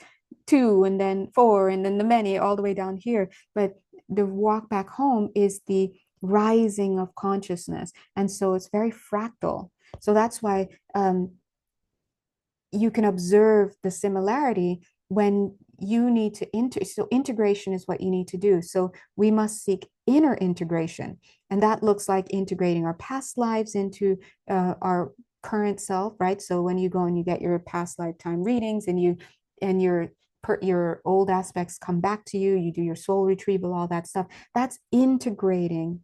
two and then four and then the many all the way down here. But the walk back home is the rising of consciousness. And so it's very fractal. So that's why you can observe the similarity when you need to so integration is what you need to do. So we must seek inner integration, and that looks like integrating our past lives into our current self, right? So when you go and you get your past lifetime readings and your old aspects come back to you, you do your soul retrieval, all that stuff, that's integrating.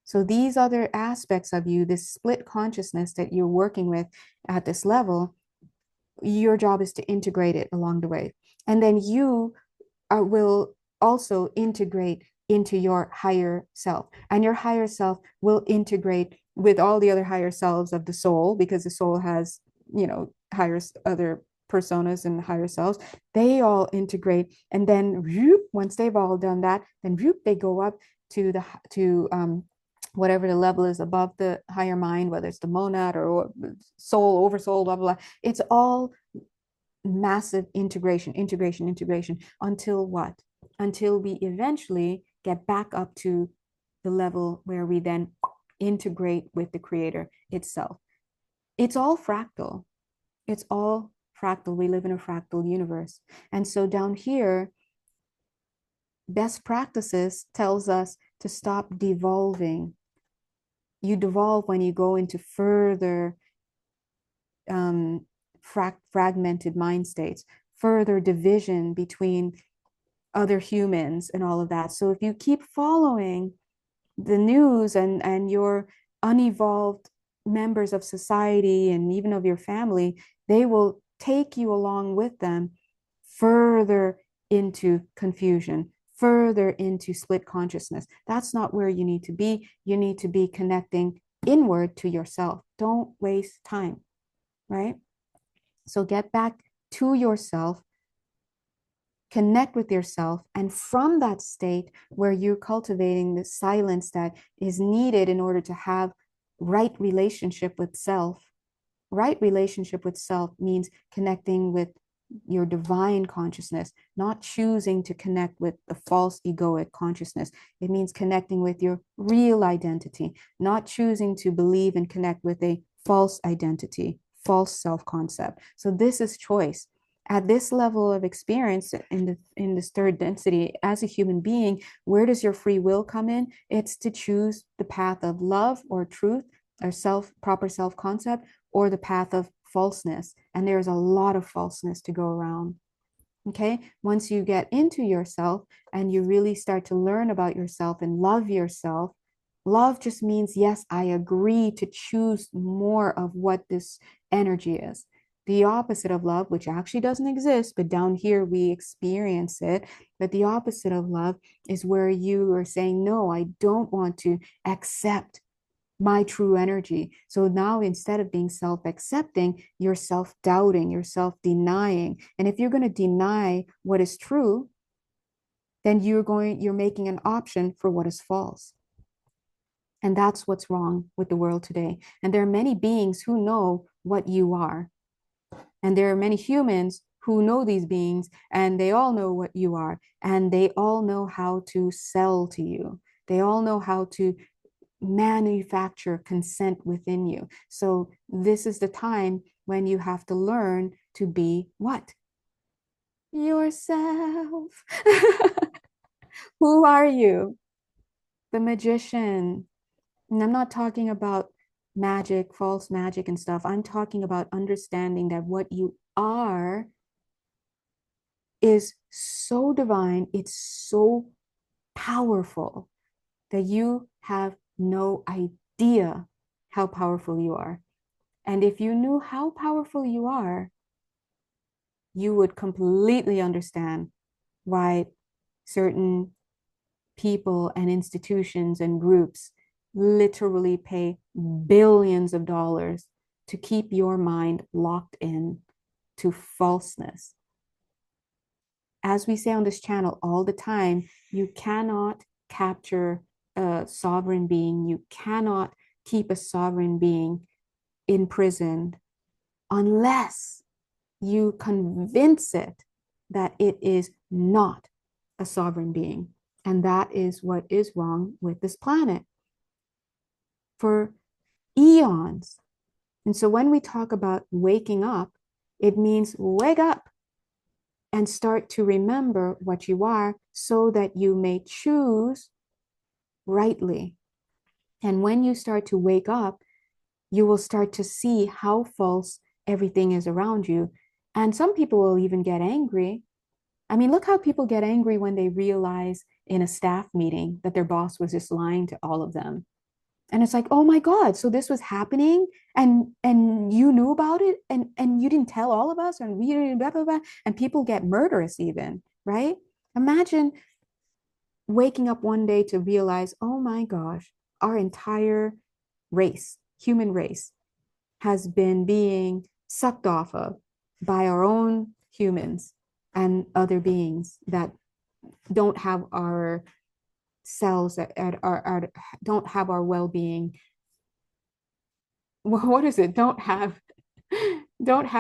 So these other aspects of you, this split consciousness that you're working with at this level, your job is to integrate it along the way. And then you will also integrate into your higher self. And your higher self will integrate with all the other higher selves of the soul, because the soul has, higher other personas and higher selves. They all integrate. And then once they've all done that, then they go up to whatever the level is above the higher mind, whether it's the monad or soul, oversoul, blah, blah, blah. It's all massive integration, until what? Until we eventually get back up to the level where we then integrate with the creator itself. It's all fractal. It's all fractal. We live in a fractal universe. And so down here, best practices tells us to stop devolving. You devolve when you go into further fragmented mind states, further division between other humans and all of that. So if you keep following the news and your unevolved members of society and even of your family, they will take you along with them further into confusion, further into split consciousness. That's not where you need to be. You need to be connecting inward to yourself. Don't waste time, right? So get back to yourself, connect with yourself, and from that state where you're cultivating the silence that is needed in order to have right relationship with self. Right relationship with self means connecting with your divine consciousness, not choosing to connect with the false egoic consciousness. It means connecting with your real identity, not choosing to believe and connect with a false identity, false self-concept. So this is choice. At this level of experience in this third density as a human being, where does your free will come in? It's to choose the path of love or truth or proper self-concept, or the path of falseness. And there's a lot of falseness to go around. Okay. Once you get into yourself and you really start to learn about yourself and love yourself, love just means, yes, I agree to choose more of what this energy is. The opposite of love, which actually doesn't exist, but down here we experience it. But the opposite of love is where you are saying, no, I don't want to accept my true energy. So now instead of being self-accepting, you're self-doubting, you're self-denying. And if you're going to deny what is true, then you're making an option for what is false. And that's what's wrong with the world today. And there are many beings who know what you are. And there are many humans who know these beings, and they all know what you are. And they all know how to sell to you. They all know how to manufacture consent within you. So this is the time when you have to learn to be what? Yourself. Who are you? The magician. And I'm not talking about magic, false magic and stuff. I'm talking about understanding that what you are is so divine, it's so powerful that you have no idea how powerful you are. And if you knew how powerful you are, you would completely understand why certain people and institutions and groups literally pay billions of dollars to keep your mind locked in to falseness. As we say on this channel all the time, you cannot capture a sovereign being. You cannot keep a sovereign being imprisoned unless you convince it that it is not a sovereign being. And that is what is wrong with this planet for eons. And so when we talk about waking up, it means wake up and start to remember what you are so that you may choose rightly. And when you start to wake up, you will start to see how false everything is around you. And some people will even get angry. I mean, look how people get angry when they realize in a staff meeting that their boss was just lying to all of them. And it's like, oh my God, so this was happening and you knew about it and you didn't tell all of us and we didn't blah, blah, blah. And people get murderous even, right? Imagine waking up one day to realize, oh my gosh, our entire race, human race, has been being sucked off of by our own humans and other beings that don't have our selves don't have our well-being. What is it? Don't have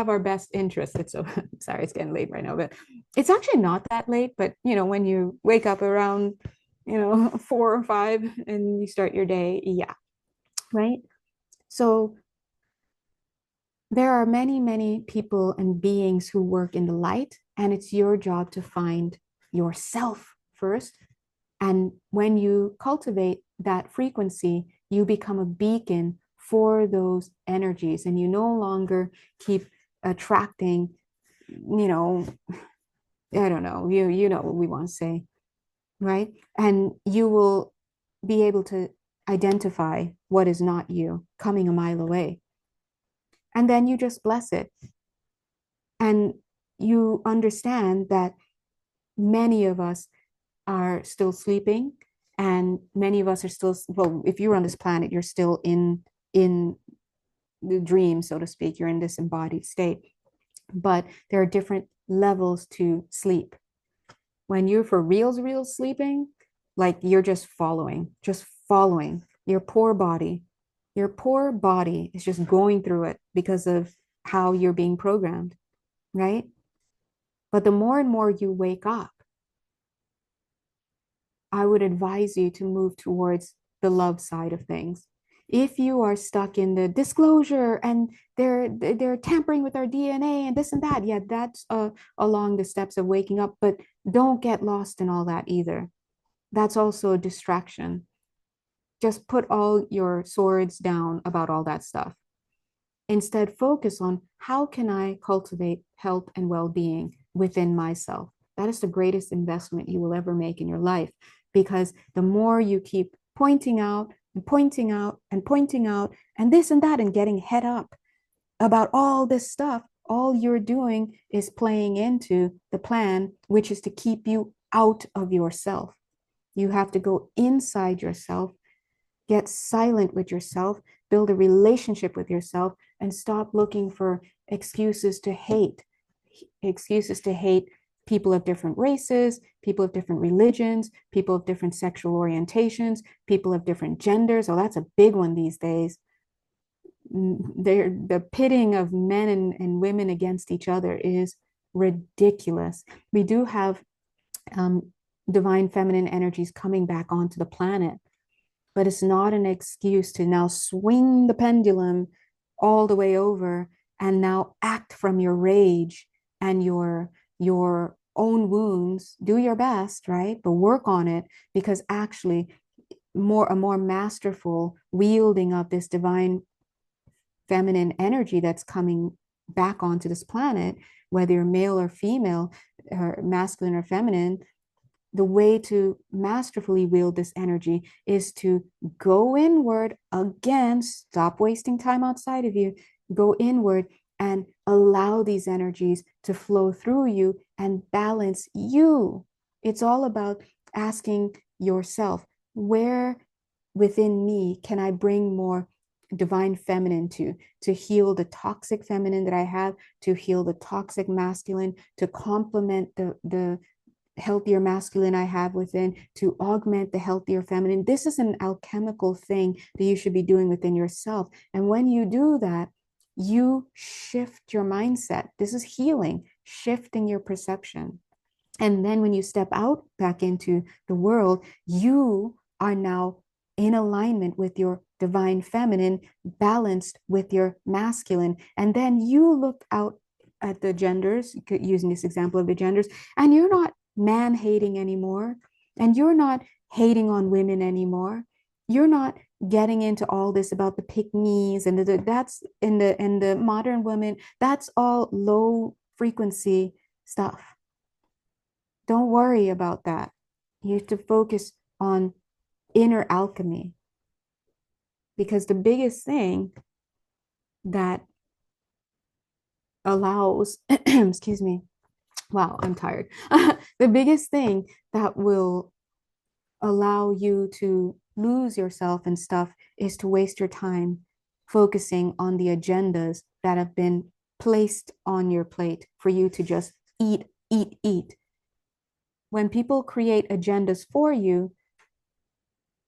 our best interests. It's so sorry, it's getting late right now, but it's actually not that late. But when you wake up around 4 or 5 and you start your day, yeah, right. So there are many, many people and beings who work in the light, and it's your job to find yourself first. And when you cultivate that frequency, you become a beacon for those energies, and you no longer keep attracting, I don't know, you know what we want to say, right? And you will be able to identify what is not you coming a mile away. And then you just bless it. And you understand that many of us are still sleeping, and many of us are still, well, if you're on this planet, you're still in the dream, so to speak. You're in this embodied state. But there are different levels to sleep. When you're for real sleeping, like you're just following your poor body. Your poor body is just going through it because of how you're being programmed, right? But the more and more you wake up, I would advise you to move towards the love side of things. If you are stuck in the disclosure and they're tampering with our DNA and this and that, yeah, that's along the steps of waking up, but don't get lost in all that either. That's also a distraction. Just put all your swords down about all that stuff. Instead, focus on how can I cultivate health and well-being within myself. That is the greatest investment you will ever make in your life, because the more you keep pointing out and pointing out and pointing out and this and that and getting head up about all this stuff, all you're doing is playing into the plan, which is to keep you out of yourself. You have to go inside yourself, get silent with yourself, build a relationship with yourself, and stop looking for excuses to hate. Excuses to hate people of different races, people of different religions, people of different sexual orientations, people of different genders. Oh, that's a big one these days. The pitting of men and women against each other is ridiculous. We do have um, divine feminine energies coming back onto the planet, but it's not an excuse to now swing the pendulum all the way over and now act from your rage and your own wounds. Do your best, right? But work on it, because actually a more masterful wielding of this divine feminine energy that's coming back onto this planet, whether you're male or female, or masculine or feminine, the way to masterfully wield this energy is to go inward again, stop wasting time outside of you, go inward and allow these energies to flow through you and balance you. It's all about asking yourself, where within me can I bring more divine feminine to heal the toxic feminine that I have, to heal the toxic masculine, to complement the healthier masculine I have within, to augment the healthier feminine. This is an alchemical thing that you should be doing within yourself. And when you do that, you shift your mindset. This is healing, shifting your perception. And then when you step out back into the world, you are now in alignment with your divine feminine, balanced with your masculine. And then you look out at the genders, using this example of the genders, and you're not man hating anymore. And you're not hating on women anymore. You're not getting into all this about the pick me's and that's in the modern women, that's all low frequency stuff. Don't worry about that. You have to focus on inner alchemy, because the biggest thing that allows, excuse me, wow, I'm tired. The biggest thing that will allow you to lose yourself and stuff is to waste your time focusing on the agendas that have been placed on your plate for you to just eat, eat, eat. When people create agendas for you,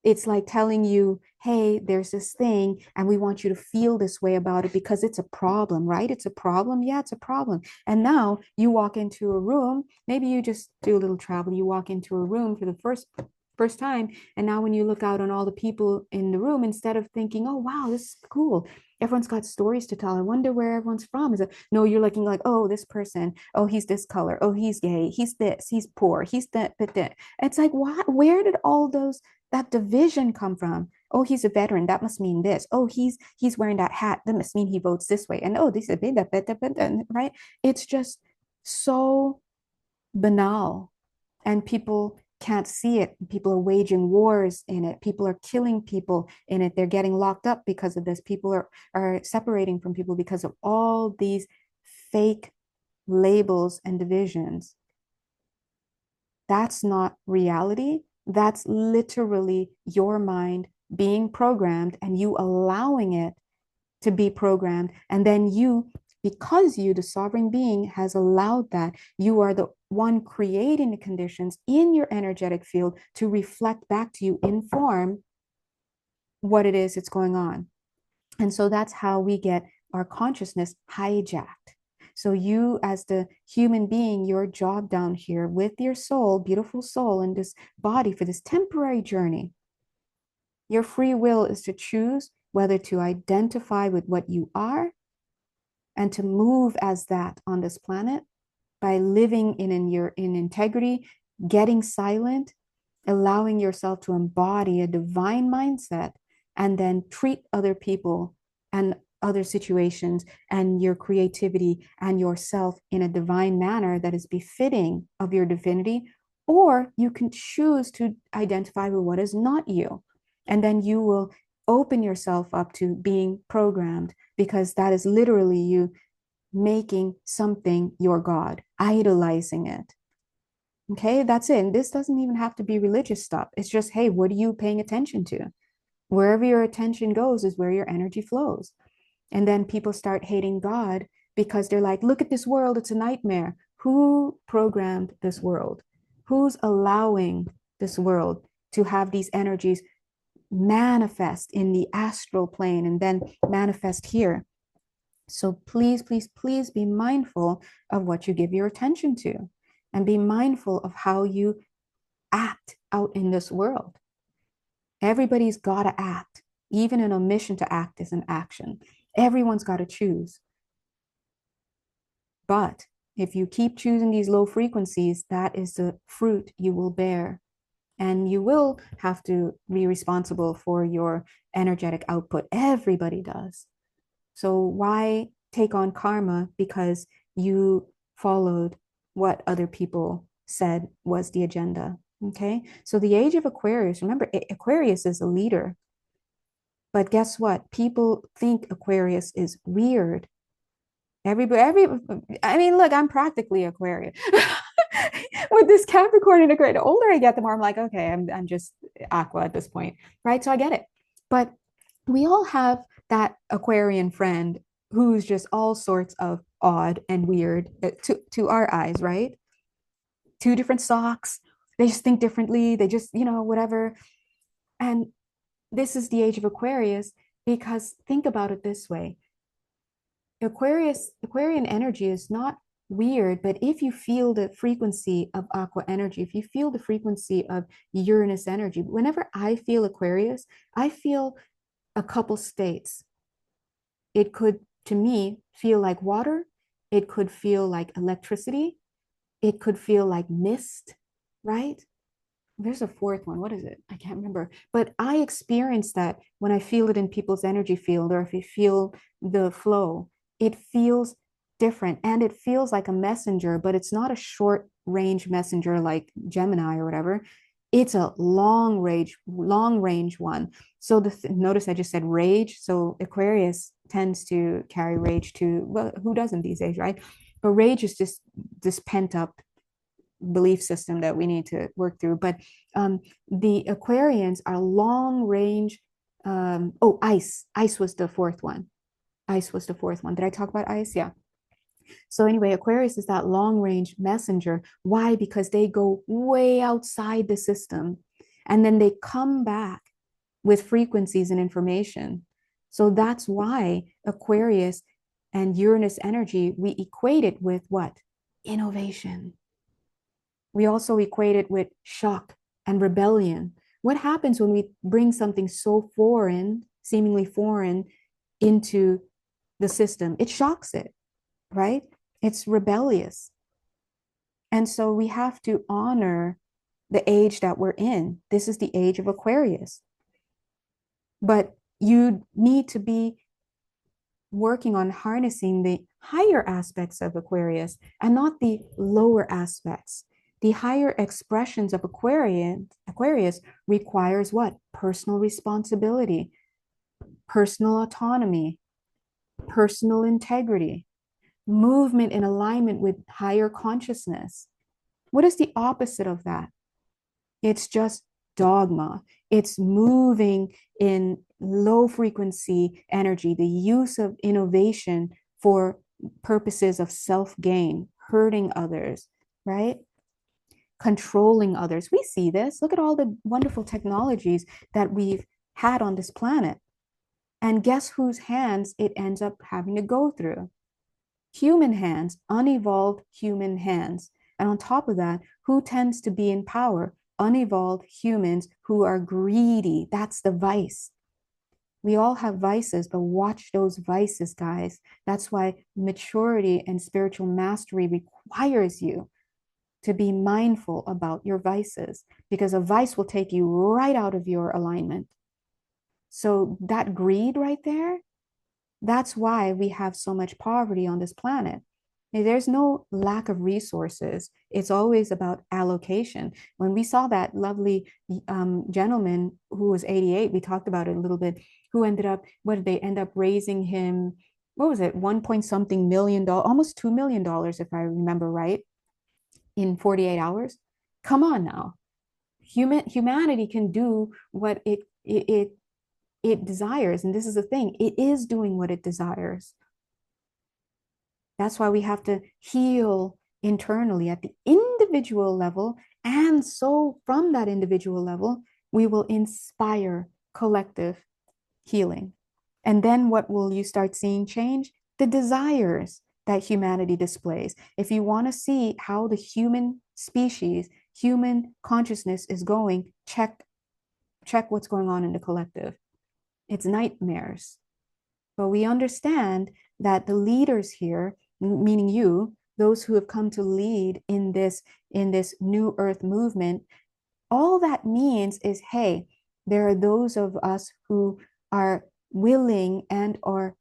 it's like telling you, hey, there's this thing, and we want you to feel this way about it because it's a problem, right? It's a problem. Yeah, it's a problem. And now you walk into a room, maybe you just do a little travel, you walk into a room for the first time, and now when you look out on all the people in the room, instead of thinking, oh wow, this is cool, everyone's got stories to tell, I wonder where everyone's from, is it, no, you're looking like, oh, this person, oh, he's this color, oh, he's gay, he's this, he's poor, he's that, but that. It's like, what, where did all those, that division come from? Oh, he's a veteran, that must mean this. Oh, he's wearing that hat, that must mean he votes this way. And oh, this is right. It's just so banal, and people can't see it. People are waging wars in it. People are killing people in it. They're getting locked up because of this. People are separating from people because of all these fake labels and divisions. That's not reality. That's literally your mind being programmed and you allowing it to be programmed. And then you, because you, the sovereign being, has allowed that, you are the one creating the conditions in your energetic field to reflect back to you in form what it is that's going on. And so that's how we get our consciousness hijacked. So you, as the human being, your job down here with your soul, beautiful soul, in this body for this temporary journey, your free will is to choose whether to identify with what you are and to move as that on this planet by living in integrity, getting silent, allowing yourself to embody a divine mindset, and then treat other people and other situations and your creativity and yourself in a divine manner that is befitting of your divinity. Or you can choose to identify with what is not you. And then you will open yourself up to being programmed, because that is literally you making something your God, idolizing it. Okay, that's it. And this doesn't even have to be religious stuff. It's just, hey, what are you paying attention to? Wherever your attention goes is where your energy flows. And then people start hating God because they're like, look at this world, it's a nightmare. Who programmed this world? Who's allowing this world to have these energies manifest in the astral plane and then manifest here? So please, please, please be mindful of what you give your attention to, and be mindful of how you act out in this world. Everybody's got to act. Even an omission to act is an action. Everyone's got to choose. But if you keep choosing these low frequencies, that is the fruit you will bear. And you will have to be responsible for your energetic output. Everybody does. So why take on karma because you followed what other people said was the agenda? Okay. So the age of Aquarius, remember, Aquarius is a leader. But guess what? People think Aquarius is weird. I mean, look, I'm practically Aquarius. With this Capricorn and Aquarius, the older I get, the more I'm like, okay, I'm just Aqua at this point, right? So I get it. But we all have that Aquarian friend who's just all sorts of odd and weird to our eyes, right? Two different socks. They just think differently. They just, whatever. And this is the age of Aquarius, because think about it this way. Aquarian energy is not weird, but if you feel the frequency of aqua energy, if you feel the frequency of Uranus energy, whenever I feel Aquarius, I feel a couple states. It could, to me, feel like water. It could feel like electricity. It could feel like mist, right? There's a fourth one. What is it? I can't remember. But I experience that when I feel it in people's energy field, or if you feel the flow, it feels different, and it feels like a messenger, but it's not a short range messenger like Gemini or whatever. It's a long range one. So notice I just said rage. So Aquarius tends to carry rage too. Well, who doesn't these days, right? But rage is just this pent up belief system that we need to work through. But the Aquarians are long range. Ice. Ice was the fourth one. Ice was the fourth one. Did I talk about ice? Yeah. So anyway, Aquarius is that long range messenger. Why? Because they go way outside the system, and then they come back with frequencies and information. So that's why Aquarius and Uranus energy, we equate it with what? Innovation. We also equate it with shock and rebellion. What happens when we bring something so foreign, seemingly foreign, into the system? It shocks it, right? It's rebellious. And so we have to honor the age that we're in. This is the age of Aquarius. But you need to be working on harnessing the higher aspects of Aquarius and not the lower aspects. The higher expressions of Aquarius requires what? Personal responsibility, personal autonomy, personal integrity, movement in alignment with higher consciousness. What is the opposite of that? It's just dogma. It's moving in low frequency energy, the use of innovation for purposes of self gain, hurting others, right? Controlling others. We see this. Look at all the wonderful technologies that we've had on this planet. And guess whose hands it ends up having to go through? Human hands, unevolved human hands. And on top of that, who tends to be in power? Unevolved humans who are greedy. That's the vice. We all have vices, but watch those vices, guys. That's why maturity and spiritual mastery requires you to be mindful about your vices, because a vice will take you right out of your alignment. So that greed right there, that's why we have so much poverty on this planet. There's no lack of resources. It's always about allocation. When we saw that lovely gentleman who was 88, we talked about it a little bit, who ended up, what did they end up raising him? What was it? One point something million dollars, almost $2 million, if I remember right, in 48 hours. Come on now. Humanity can do what it desires. And this is the thing, it is doing what it desires. That's why we have to heal internally at the individual level. And so, from that individual level, we will inspire collective healing. And then what will you start seeing change? The desires that humanity displays. If you want to see how the human species, human consciousness is going, check what's going on in the collective. It's nightmares. But we understand that the leaders here, meaning you, those who have come to lead in this new earth movement, all that means is, hey, there are those of us who are willing and are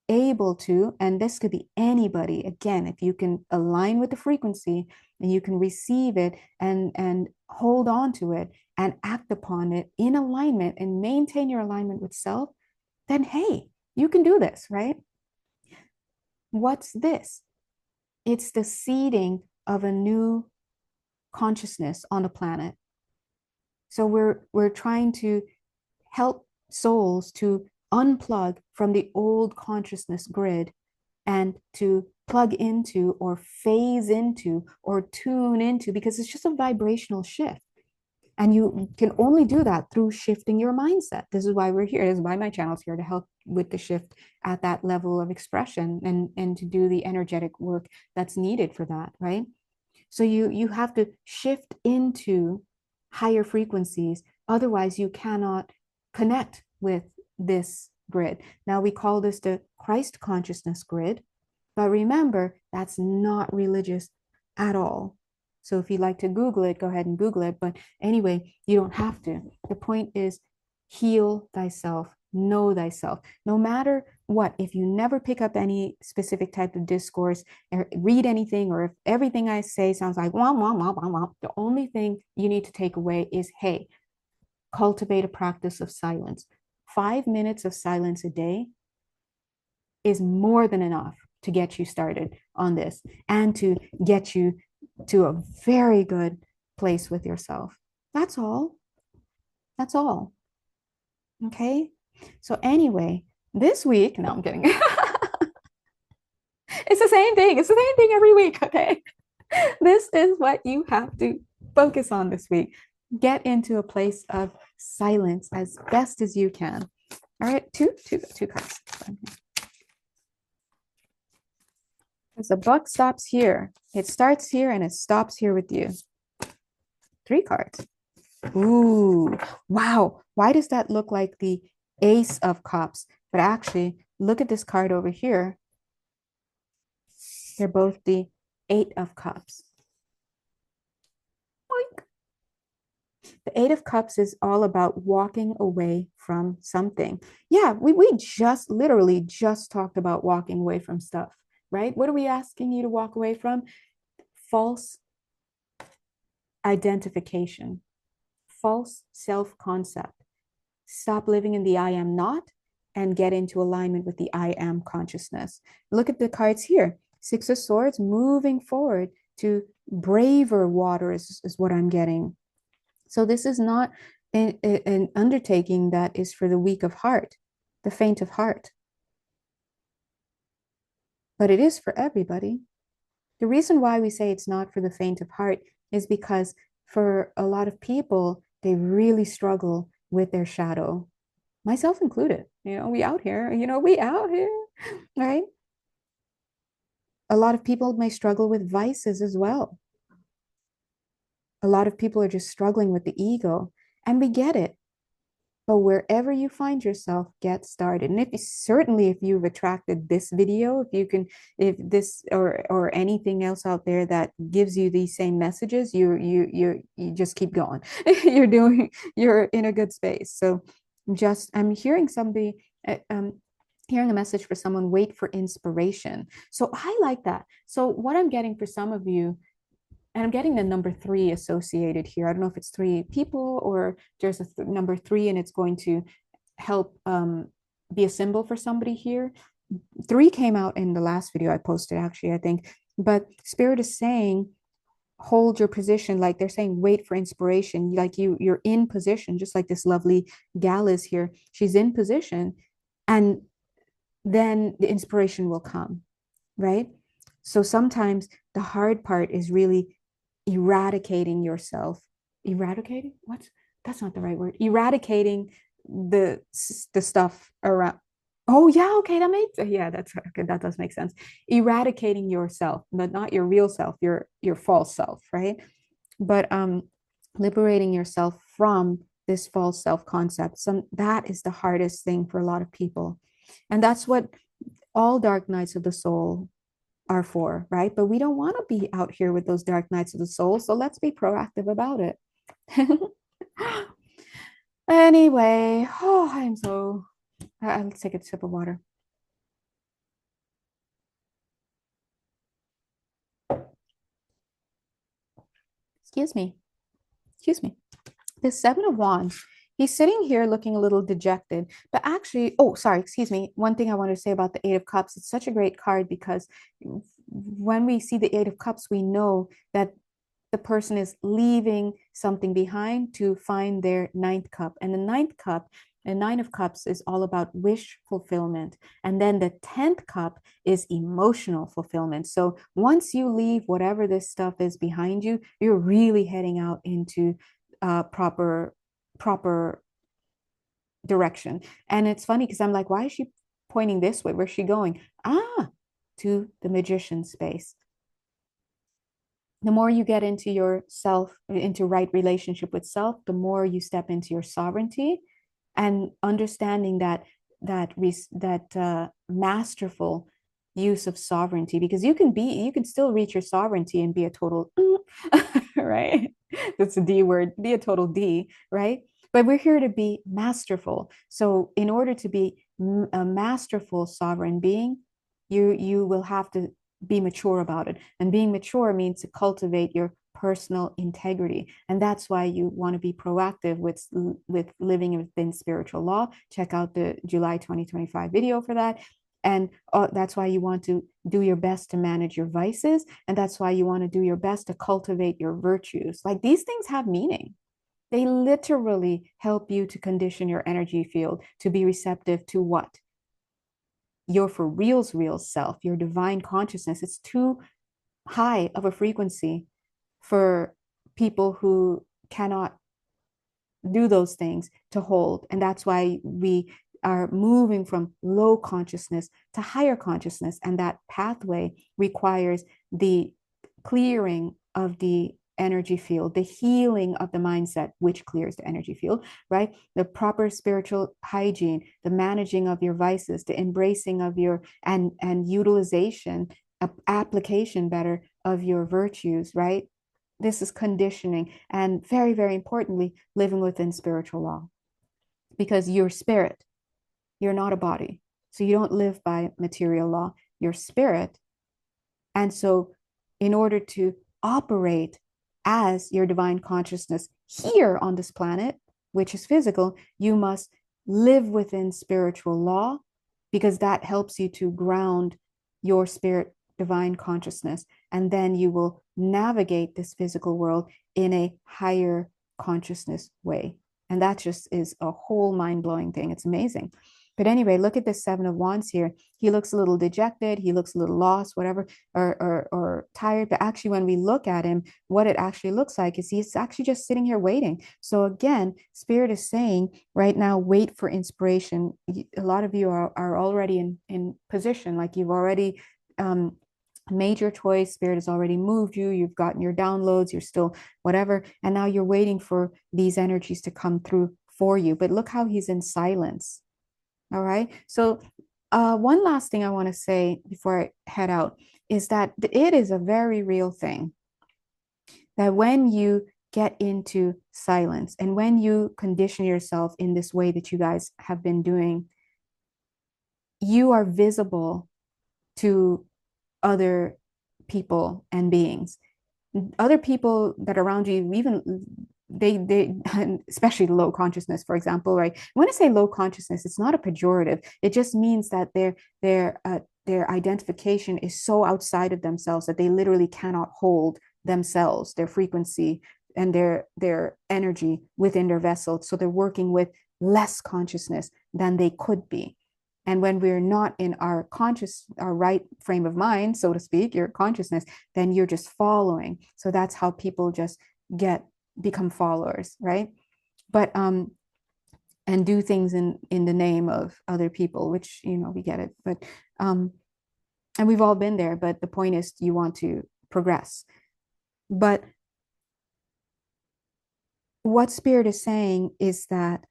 able to, and this could be anybody, again, if you can align with the frequency and you can receive it and hold on to it and act upon it in alignment and maintain your alignment with self, then hey, you can do this, right? What's this? It's the seeding of a new consciousness on the planet. So we're trying to help souls to unplug from the old consciousness grid and to plug into or phase into or tune into, because it's just a vibrational shift. And you can only do that through shifting your mindset. This is why we're here. This is why my channel is here, to help with the shift at that level of expression and to do the energetic work that's needed for that, right? So you have to shift into higher frequencies. Otherwise, you cannot connect with this grid. Now, we call this the Christ consciousness grid. But remember, that's not religious at all. So if you'd like to Google it, go ahead and Google it. But anyway, you don't have to. The point is, heal thyself, know thyself. No matter what, if you never pick up any specific type of discourse or read anything, or if everything I say sounds like wah, wah, wah, wah, wah, the only thing you need to take away is, hey, cultivate a practice of silence. 5 minutes of silence a day is more than enough to get you started on this and to get you to a very good place with yourself. That's all. That's all. Okay. So anyway, this week, no, I'm kidding. It's the same thing. It's the same thing every week. Okay. This is what you have to focus on this week. Get into a place of silence as best as you can. All right. Two cards. Because the buck stops here. It starts here and it stops here with you. 3 cards. Ooh, wow. Why does that look like the Ace of Cups? But actually, look at this card over here. They're both the 8 of Cups. Oink. The 8 of Cups is all about walking away from something. Yeah, we just literally just talked about walking away from stuff, right? What are we asking you to walk away from? False identification, false self-concept. Stop living in the I am not and get into alignment with the I am consciousness. Look at the cards here. 6 of Swords, moving forward to braver waters is what I'm getting. So this is not an undertaking that is for the weak of heart, the faint of heart. But it is for everybody. The reason why we say it's not for the faint of heart is because for a lot of people, they really struggle with their shadow, myself included. We out here, right? A lot of people may struggle with vices as well. A lot of people are just struggling with the ego, and we get it. But wherever you find yourself, get started. And if you've attracted this video, if this or anything else out there that gives you these same messages, you just keep going. You're in a good space. So I'm hearing somebody hearing a message for someone, wait for inspiration. So I like that. So what I'm getting for some of you, and I'm getting the number three associated here. I don't know if it's three people or there's a number three and it's going to help be a symbol for somebody here. Three came out in the last video I posted, actually, I think. But Spirit is saying, hold your position. Like they're saying, wait for inspiration. Like you're in position, just like this lovely gal is here. She's in position, and then the inspiration will come, right? So sometimes the hard part is really eradicating yourself. Eradicating? What? That's not the right word. Eradicating the stuff around. Oh yeah, okay, that makes yeah, that's okay. That does make sense. Eradicating yourself, but not your real self, your false self, right? But liberating yourself from this false self concept. Some that is the hardest thing for a lot of people. And that's what all dark nights of the soul are for, right? But we don't want to be out here with those dark nights of the soul. So let's be proactive about it. Anyway, oh, I'm so. I'll take a sip of water. Excuse me. Excuse me. The Seven of Wands. He's sitting here looking a little dejected, but actually, oh, sorry, excuse me. One thing I wanted to say about the Eight of Cups, it's such a great card because when we see the Eight of Cups, we know that the person is leaving something behind to find their ninth cup. And the ninth cup, and Nine of Cups is all about wish fulfillment. And then the 10th cup is emotional fulfillment. So once you leave whatever this stuff is behind you, you're really heading out into proper direction. And it's funny because I'm like, why is she pointing this way? Where's she going? To the magician space. The more you get into yourself, into right relationship with self, the more you step into your sovereignty and understanding that masterful use of sovereignty, because you can still reach your sovereignty and be a total right. That's a D word, be a total D, right? But we're here to be masterful. So in order to be a masterful sovereign being, you will have to be mature about it. And being mature means to cultivate your personal integrity. And that's why you want to be proactive with living within spiritual law. Check out the July 2025 video for that. And that's why you want to do your best to manage your vices. And that's why you want to do your best to cultivate your virtues. Like these things have meaning. They literally help you to condition your energy field to be receptive to what? Your for real's real self, your divine consciousness. It's too high of a frequency for people who cannot do those things to hold. And that's why we are moving from low consciousness to higher consciousness. And that pathway requires the clearing of the energy field, the healing of the mindset, which clears the energy field, right? The proper spiritual hygiene, the managing of your vices, the embracing of your and utilization, application better of your virtues, right? This is conditioning, and very, very importantly, living within spiritual law, because you're spirit, you're not a body. So you don't live by material law, you're spirit. And so, in order to operate as your divine consciousness here on this planet, which is physical, you must live within spiritual law, because that helps you to ground your spirit divine consciousness. And then you will navigate this physical world in a higher consciousness way. And that just is a whole mind blowing thing. It's amazing. But anyway, look at this Seven of Wands here. He looks a little dejected. He looks a little lost, whatever, or tired. But actually, when we look at him, what it actually looks like is he's actually just sitting here waiting. So again, Spirit is saying right now, wait for inspiration. A lot of you are already in position, like you've already made your choice. Spirit has already moved you. You've gotten your downloads. You're still whatever. And now you're waiting for these energies to come through for you. But look how he's in silence. All right. So, one last thing I want to say before I head out is that it is a very real thing that when you get into silence and when you condition yourself in this way that you guys have been doing, you are visible to other people and beings. Other people that are around you, even they especially low consciousness, for example, right? When I say low consciousness, it's not a pejorative. It just means that their identification is so outside of themselves that they literally cannot hold themselves, their frequency and their energy within their vessel. So they're working with less consciousness than they could be. And when we're not in our our right frame of mind, so to speak, your consciousness, then you're just following. So that's how people just get become followers, right? But and do things in the name of other people, which we get it. But and we've all been there. But the point is, you want to progress. But what Spirit is saying is that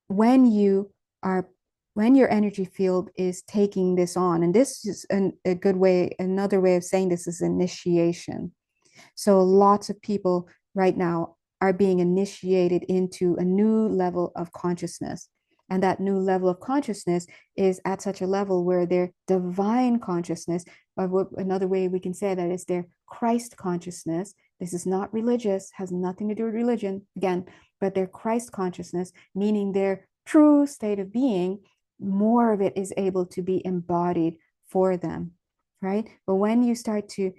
when you are when your energy field is taking this on, and this is a good way, another way of saying this is initiation. So lots of people right now are being initiated into a new level of consciousness. And that new level of consciousness is at such a level where their divine consciousness, or another way we can say that is their Christ consciousness. This is not religious, has nothing to do with religion, again, but their Christ consciousness, meaning their true state of being, more of it is able to be embodied for them, right? But when you start to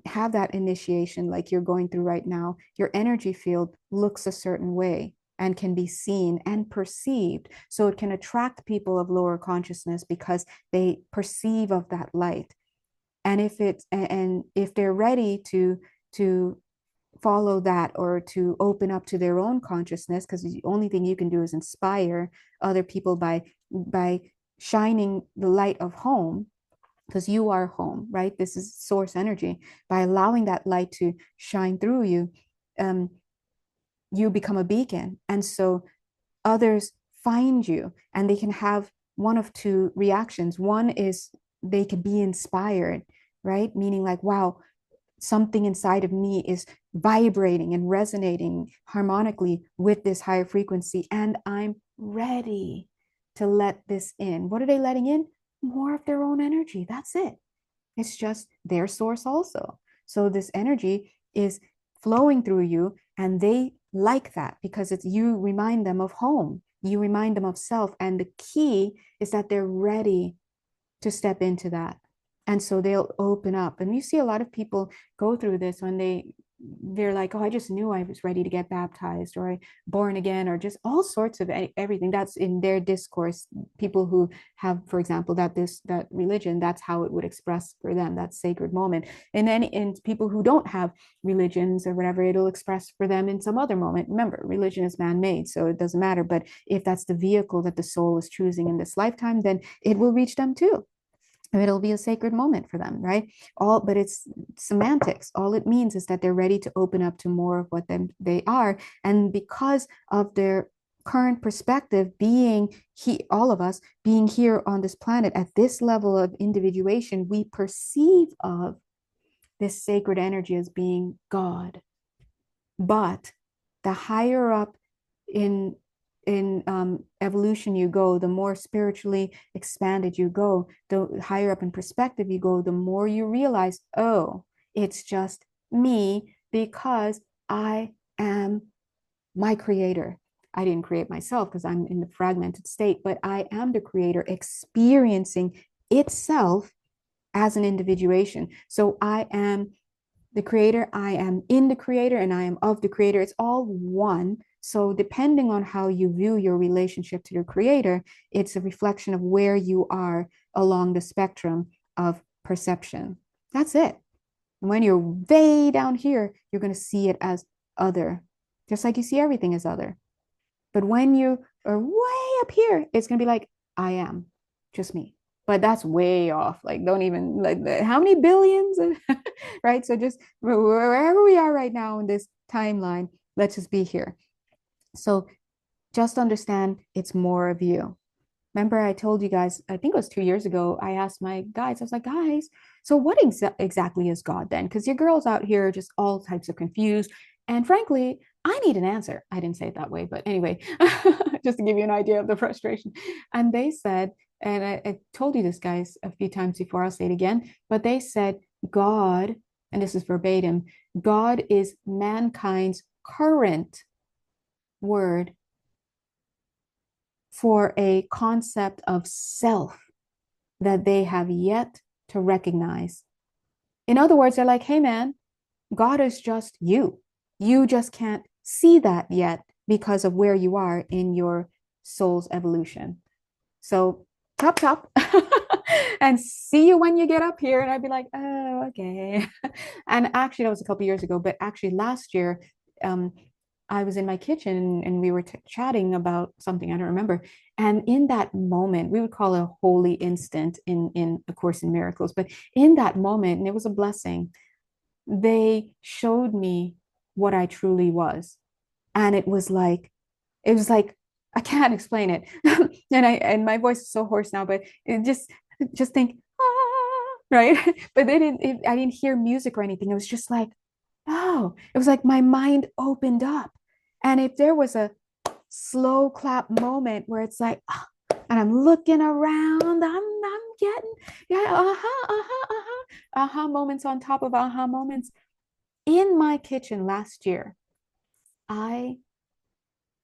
have that initiation like you're going through right now, your energy field looks a certain way and can be seen and perceived. So it can attract people of lower consciousness because they perceive of that light. And if they're ready to follow that or to open up to their own consciousness, because the only thing you can do is inspire other people by shining the light of home, because you are home, right? This is source energy. By allowing that light to shine through you, um, you become a beacon. And so others find you, and they can have one of two reactions. One is they can be inspired, right? Meaning like, wow, something inside of me is vibrating and resonating harmonically with this higher frequency, and I'm ready to let this in. What are they letting in? More of their own energy. That's it. It's just their source also. So this energy is flowing through you, and they like that because it's you remind them of home. You remind them of self. And the key is that they're ready to step into that. And so they'll open up. And you see a lot of people go through this when they're like, oh, I just knew I was ready to get baptized, or born again, or just all sorts of everything that's in their discourse. People who have, for example, that religion, that's how it would express for them, that sacred moment. And people who don't have religions or whatever, it'll express for them in some other moment. Remember, religion is man-made, so it doesn't matter. But if that's the vehicle that the soul is choosing in this lifetime, then it will reach them too. It'll be a sacred moment for them, right? But it's semantics. All it means is that they're ready to open up to more of what they are. And because of their current perspective, all of us being here on this planet at this level of individuation, we perceive of this sacred energy as being God. But the higher up in evolution you go, the more spiritually expanded you go, the higher up in perspective you go, the more you realize, oh, it's just me because I am my creator. I didn't create myself because I'm in the fragmented state, but I am the creator experiencing itself as an individuation. So I am the creator, I am in the creator, and I am of the creator. It's all one. So, depending on how you view your relationship to the creator, it's a reflection of where you are along the spectrum of perception. That's it. And when you're way down here, you're going to see it as other, just like you see everything as other. But when you are way up here, it's going to be like, I am just me. But that's way off. Like, don't even, like, how many billions? Right? So, just wherever we are right now in this timeline, let's just be here. So, just understand it's more of you. Remember, I told you guys, I think it was 2 years ago, I asked my guys, I was like, guys, so what exactly is God then? Because your girls out here are just all types of confused. And frankly, I need an answer. I didn't say it that way, but anyway, just to give you an idea of the frustration. And they said, and I told you this, guys, a few times before, I'll say it again, but they said God, and this is verbatim, God is mankind's current word for a concept of self that they have yet to recognize. In other words, they're like, hey, man, God is just you. You just can't see that yet because of where you are in your soul's evolution. So, chop, chop. And see you when you get up here. And I'd be like, oh, okay. And actually, that was a couple years ago, but actually, last year, um, I was in my kitchen and we were chatting about something I don't remember. And in that moment, we would call it a holy instant in A Course in Miracles. But in that moment, and it was a blessing, they showed me what I truly was. And it was like, I can't explain it. And my voice is so hoarse now, but it just think, ah, right? But I didn't hear music or anything. It was just like, oh, it was like my mind opened up. And if there was a slow clap moment where it's like, ah, and I'm looking around, I'm getting, yeah, moments on top of moments in my kitchen last year. I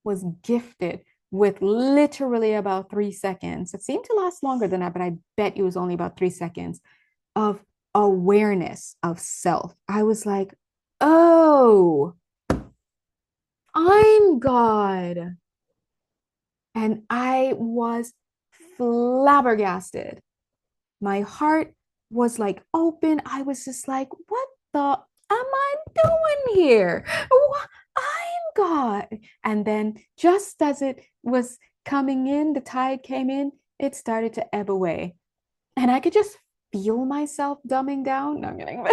was gifted with literally about 3 seconds. It seemed to last longer than that, but I bet it was only about 3 seconds of awareness of self. I was like, oh, I'm God. And I was flabbergasted. My heart was like open. I was just like, what the am I doing here? I'm God. And then just as it was coming in, the tide came in, it started to ebb away. And I could just feel myself dumbing down. No, I'm kidding.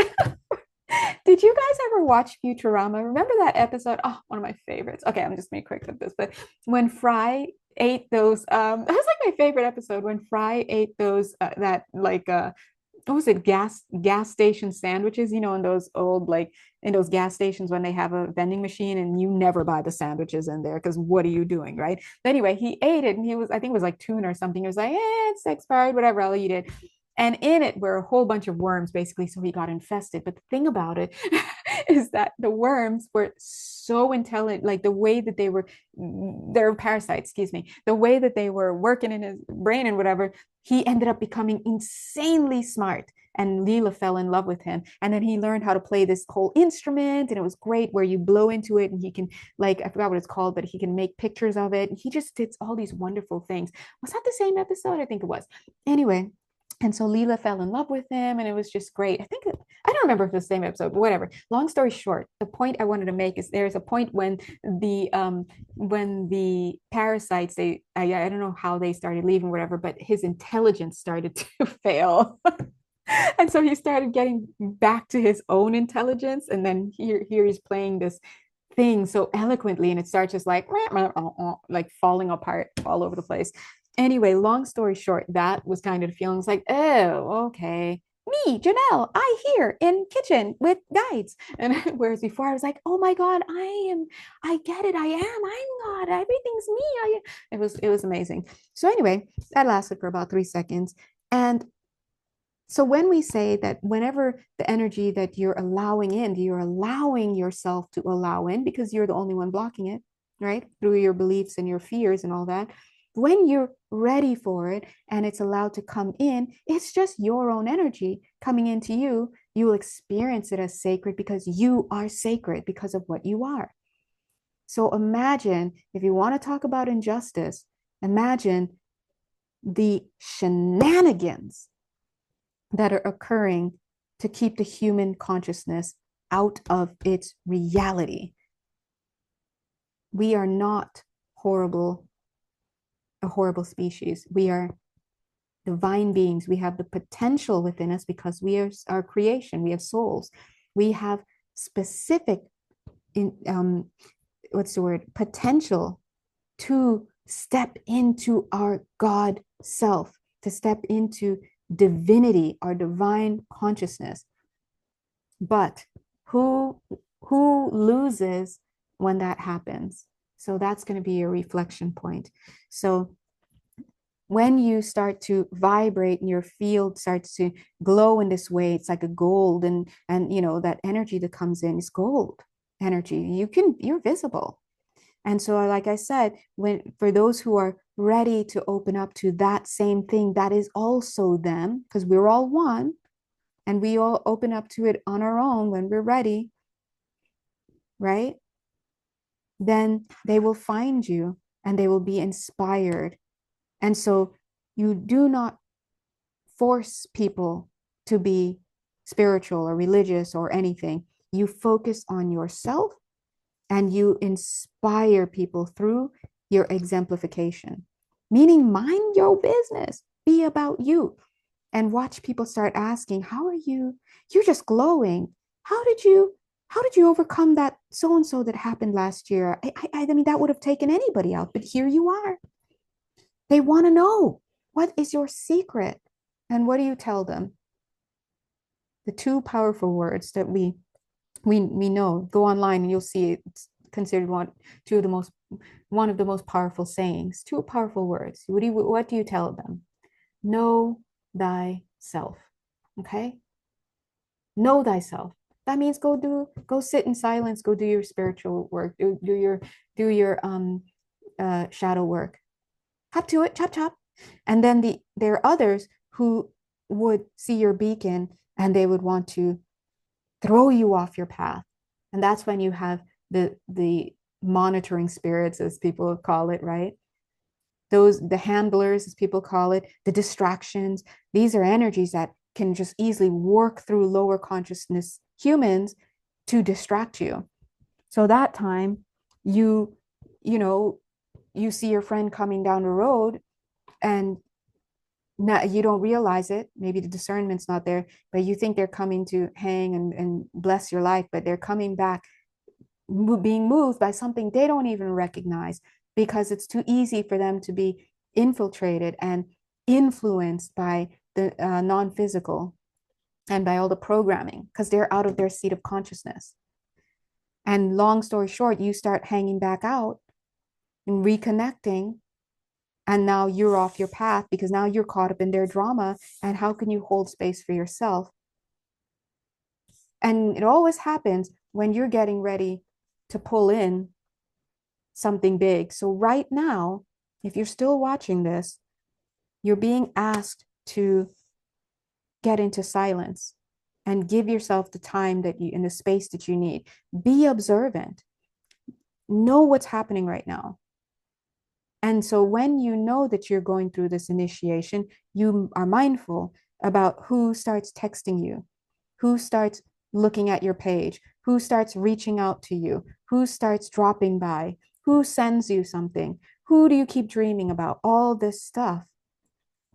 Did you guys ever watch Futurama? Remember that episode? Oh, one of my favorites. Okay, I'm just being quick with this, but when Fry ate those, that was like my favorite episode when Fry ate those that like what was it, gas station sandwiches, you know, in those old like in those gas stations when they have a vending machine and you never buy the sandwiches in there because what are you doing, right? But anyway, he ate it and he was, I think it was like tuna or something. He was like, it's expired, whatever, I'll eat it. And in it were a whole bunch of worms, basically. So he got infested. But the thing about it is that the worms were so intelligent, like the way that they're parasites, excuse me, the way that they were working in his brain and whatever, he ended up becoming insanely smart. And Leela fell in love with him. And then he learned how to play this whole instrument. And it was great where you blow into it and he can, like, I forgot what it's called, but he can make pictures of it. And he just did all these wonderful things. Was that the same episode? I think it was. Anyway, and so Leela fell in love with him, and it was just great. I don't remember if it was the same episode, but whatever. Long story short, the point I wanted to make is there's a point when the parasites I don't know how they started leaving, whatever, but his intelligence started to fail. And so he started getting back to his own intelligence, and then here he's playing this thing so eloquently, and it starts just like falling apart all over the place. Anyway, long story short, that was kind of the feeling. It's like, oh, okay. Me, Janelle, I here in kitchen with guides. And whereas before I was like, oh my God, I get it, I'm God, everything's me. It was amazing. So anyway, that lasted for about 3 seconds. And so when we say that whenever the energy that you're allowing in, you're allowing yourself to allow in because you're the only one blocking it, right? Through your beliefs and your fears and all that. When you're ready for it and it's allowed to come in, it's just your own energy coming into you. You will experience it as sacred because you are sacred because of what you are. So imagine if you want to talk about injustice, imagine the shenanigans that are occurring to keep the human consciousness out of its reality. We are not a horrible species. We are divine beings. We have the potential within us because we are our creation. We have souls. We have specific what's the word? Potential to step into our God self, to step into divinity, our divine consciousness. But who loses when that happens? So that's going to be a reflection point. So When you start to vibrate and your field starts to glow in this way, it's like a gold, and that energy that comes in is gold energy. You're visible. And so, like I said, when for those who are ready to open up to that same thing that is also them, because we're all one and we all open up to it on our own when we're ready, right? Then they will find you and they will be inspired. And so you do not force people to be spiritual or religious or anything. You focus on yourself and you inspire people through your exemplification, meaning mind your business, be about you, and watch people start asking, how are you? You're just glowing. How did you overcome that so and so that happened last year? I mean, that would have taken anybody out, but here you are. They want to know, what is your secret? And what do you tell them? The two powerful words that we know. Go online and you'll see it's considered one of the most powerful sayings. Two powerful words. What do you tell them? Know thyself. Okay? Know thyself. That means go sit in silence, go do your spiritual work, do your shadow work. Hop to it, chop chop. And then there are others who would see your beacon and they would want to throw you off your path. And that's when you have the monitoring spirits, as people call it, right? The handlers, as people call it, the distractions. These are energies that can just easily work through lower consciousness humans to distract you. So that time you you know you see your friend coming down the road, and not, you don't realize it. Maybe the discernment's not there, but you think they're coming to hang and bless your life, but they're coming back being moved by something they don't even recognize, because it's too easy for them to be infiltrated and influenced by the non-physical and by all the programming, because they're out of their seat of consciousness. And long story short, you start hanging back out and reconnecting, and now you're off your path because now you're caught up in their drama. And how can you hold space for yourself? And it always happens when you're getting ready to pull in something big. So right now, if you're still watching this, you're being asked to get into silence and give yourself the time that you, in the space that you need. Be observant. Know what's happening right now. And so when you know that you're going through this initiation, you are mindful about who starts texting you, who starts looking at your page, who starts reaching out to you, who starts dropping by, who sends you something, who do you keep dreaming about, all this stuff.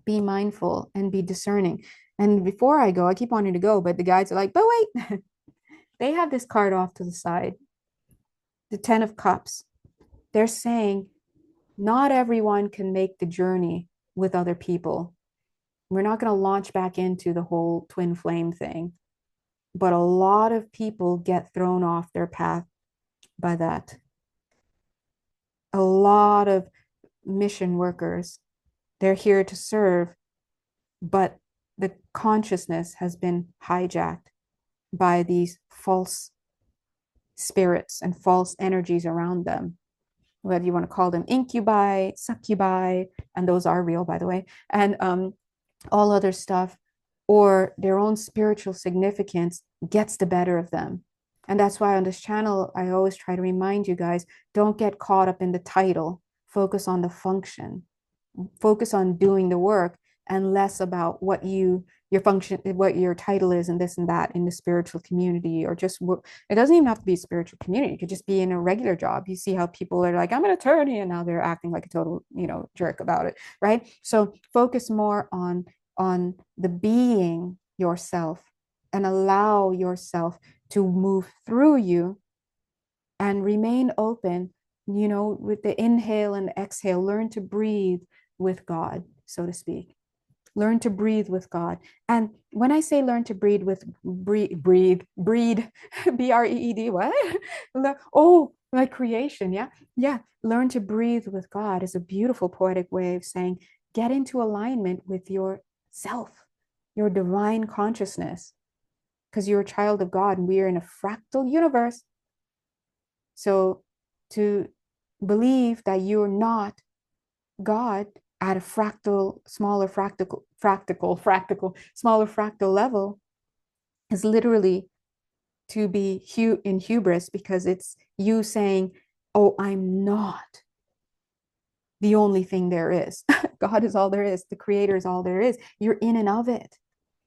Be mindful and be discerning. And before I go, I keep wanting to go, but the guides are like, but wait, they have this card off to the side, the 10 of Cups. They're saying, not everyone can make the journey with other people. We're not going to launch back into the whole twin flame thing, but a lot of people get thrown off their path by that. A lot of mission workers, they're here to serve, but the consciousness has been hijacked by these false spirits and false energies around them, whether you want to call them incubi, succubi, and those are real, by the way, and all other stuff, or their own spiritual significance gets the better of them. And that's why on this channel, I always try to remind you guys, don't get caught up in the title, focus on the function, focus on doing the work, and less about what your function, what your title is, and this and that in the spiritual community, or just it doesn't even have to be a spiritual community. It could just be in a regular job. You see how people are like, I'm an attorney, and now they're acting like a total, jerk about it, right? So focus more on the being yourself, and allow yourself to move through you, and remain open, with the inhale and exhale. Learn to breathe with God, so to speak. Learn to breathe with God. And when I say learn to breathe with breathe, breed, what? Oh, like creation. Yeah. Yeah. Learn to breathe with God is a beautiful poetic way of saying, get into alignment with yourself, your divine consciousness, because you're a child of God and we are in a fractal universe. So to believe that you're not God at a smaller fractal level is literally to be in hubris, because it's you saying, oh, I'm not the only thing there is. God is all there is. The creator is all there is. You're in and of it.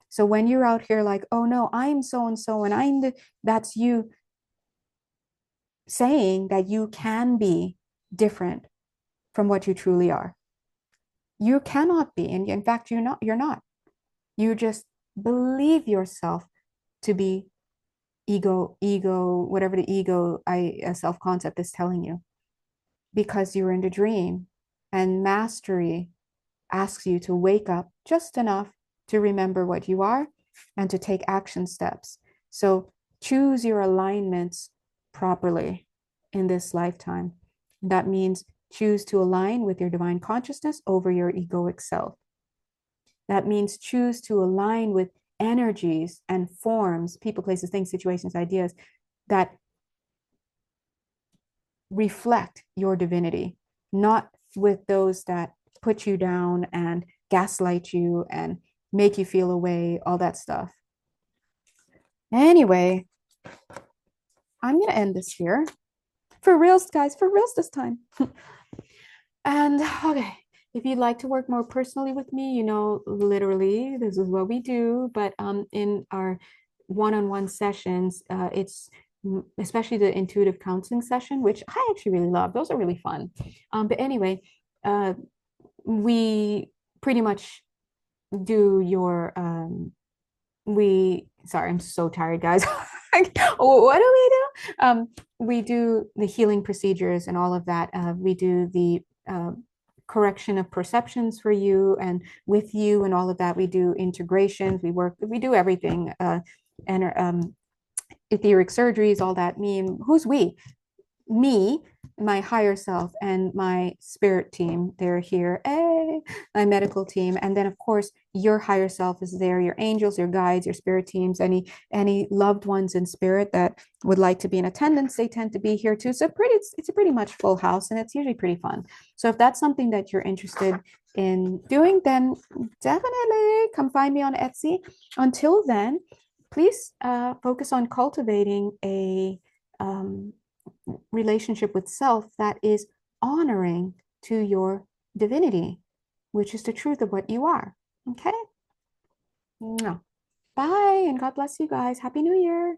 So when you're out here like, oh no, I'm so and so, and that's you saying that you can be different from what you truly are. You cannot be. And in fact, you're not. You just believe yourself to be whatever the ego self-concept is telling you, because you're in the dream, and mastery asks you to wake up just enough to remember what you are and to take action steps. So choose your alignments properly in this lifetime. That means choose to align with your divine consciousness over your egoic self. That means choose to align with energies and forms, people, places, things, situations, ideas that reflect your divinity, not with those that put you down and gaslight you and make you feel away, all that stuff. Anyway, I'm going to end this here. For reals, guys, for reals this time. And okay, if you'd like to work more personally with me, literally, this is what we do. But in our one-on-one sessions, it's especially the intuitive counseling session, which I actually really love. Those are really fun. But anyway, we pretty much do your sorry, I'm so tired, guys. What do we do? We do the healing procedures and all of that. We do the correction of perceptions for you and with you and all of that. We do integrations. We do everything. And etheric surgeries, all that. Who's we? Me, my higher self, and my spirit team. They're here. Hey, my medical team. And then of course your higher self is there, your angels, your guides, your spirit teams, any loved ones in spirit that would like to be in attendance, they tend to be here too. So it's a pretty much full house, and it's usually pretty fun. So if that's something that you're interested in doing, then definitely come find me on Etsy. Until then, please focus on cultivating a relationship with self that is honoring to your divinity, which is the truth of what you are. Okay? No. Bye, and God bless you guys. Happy New Year.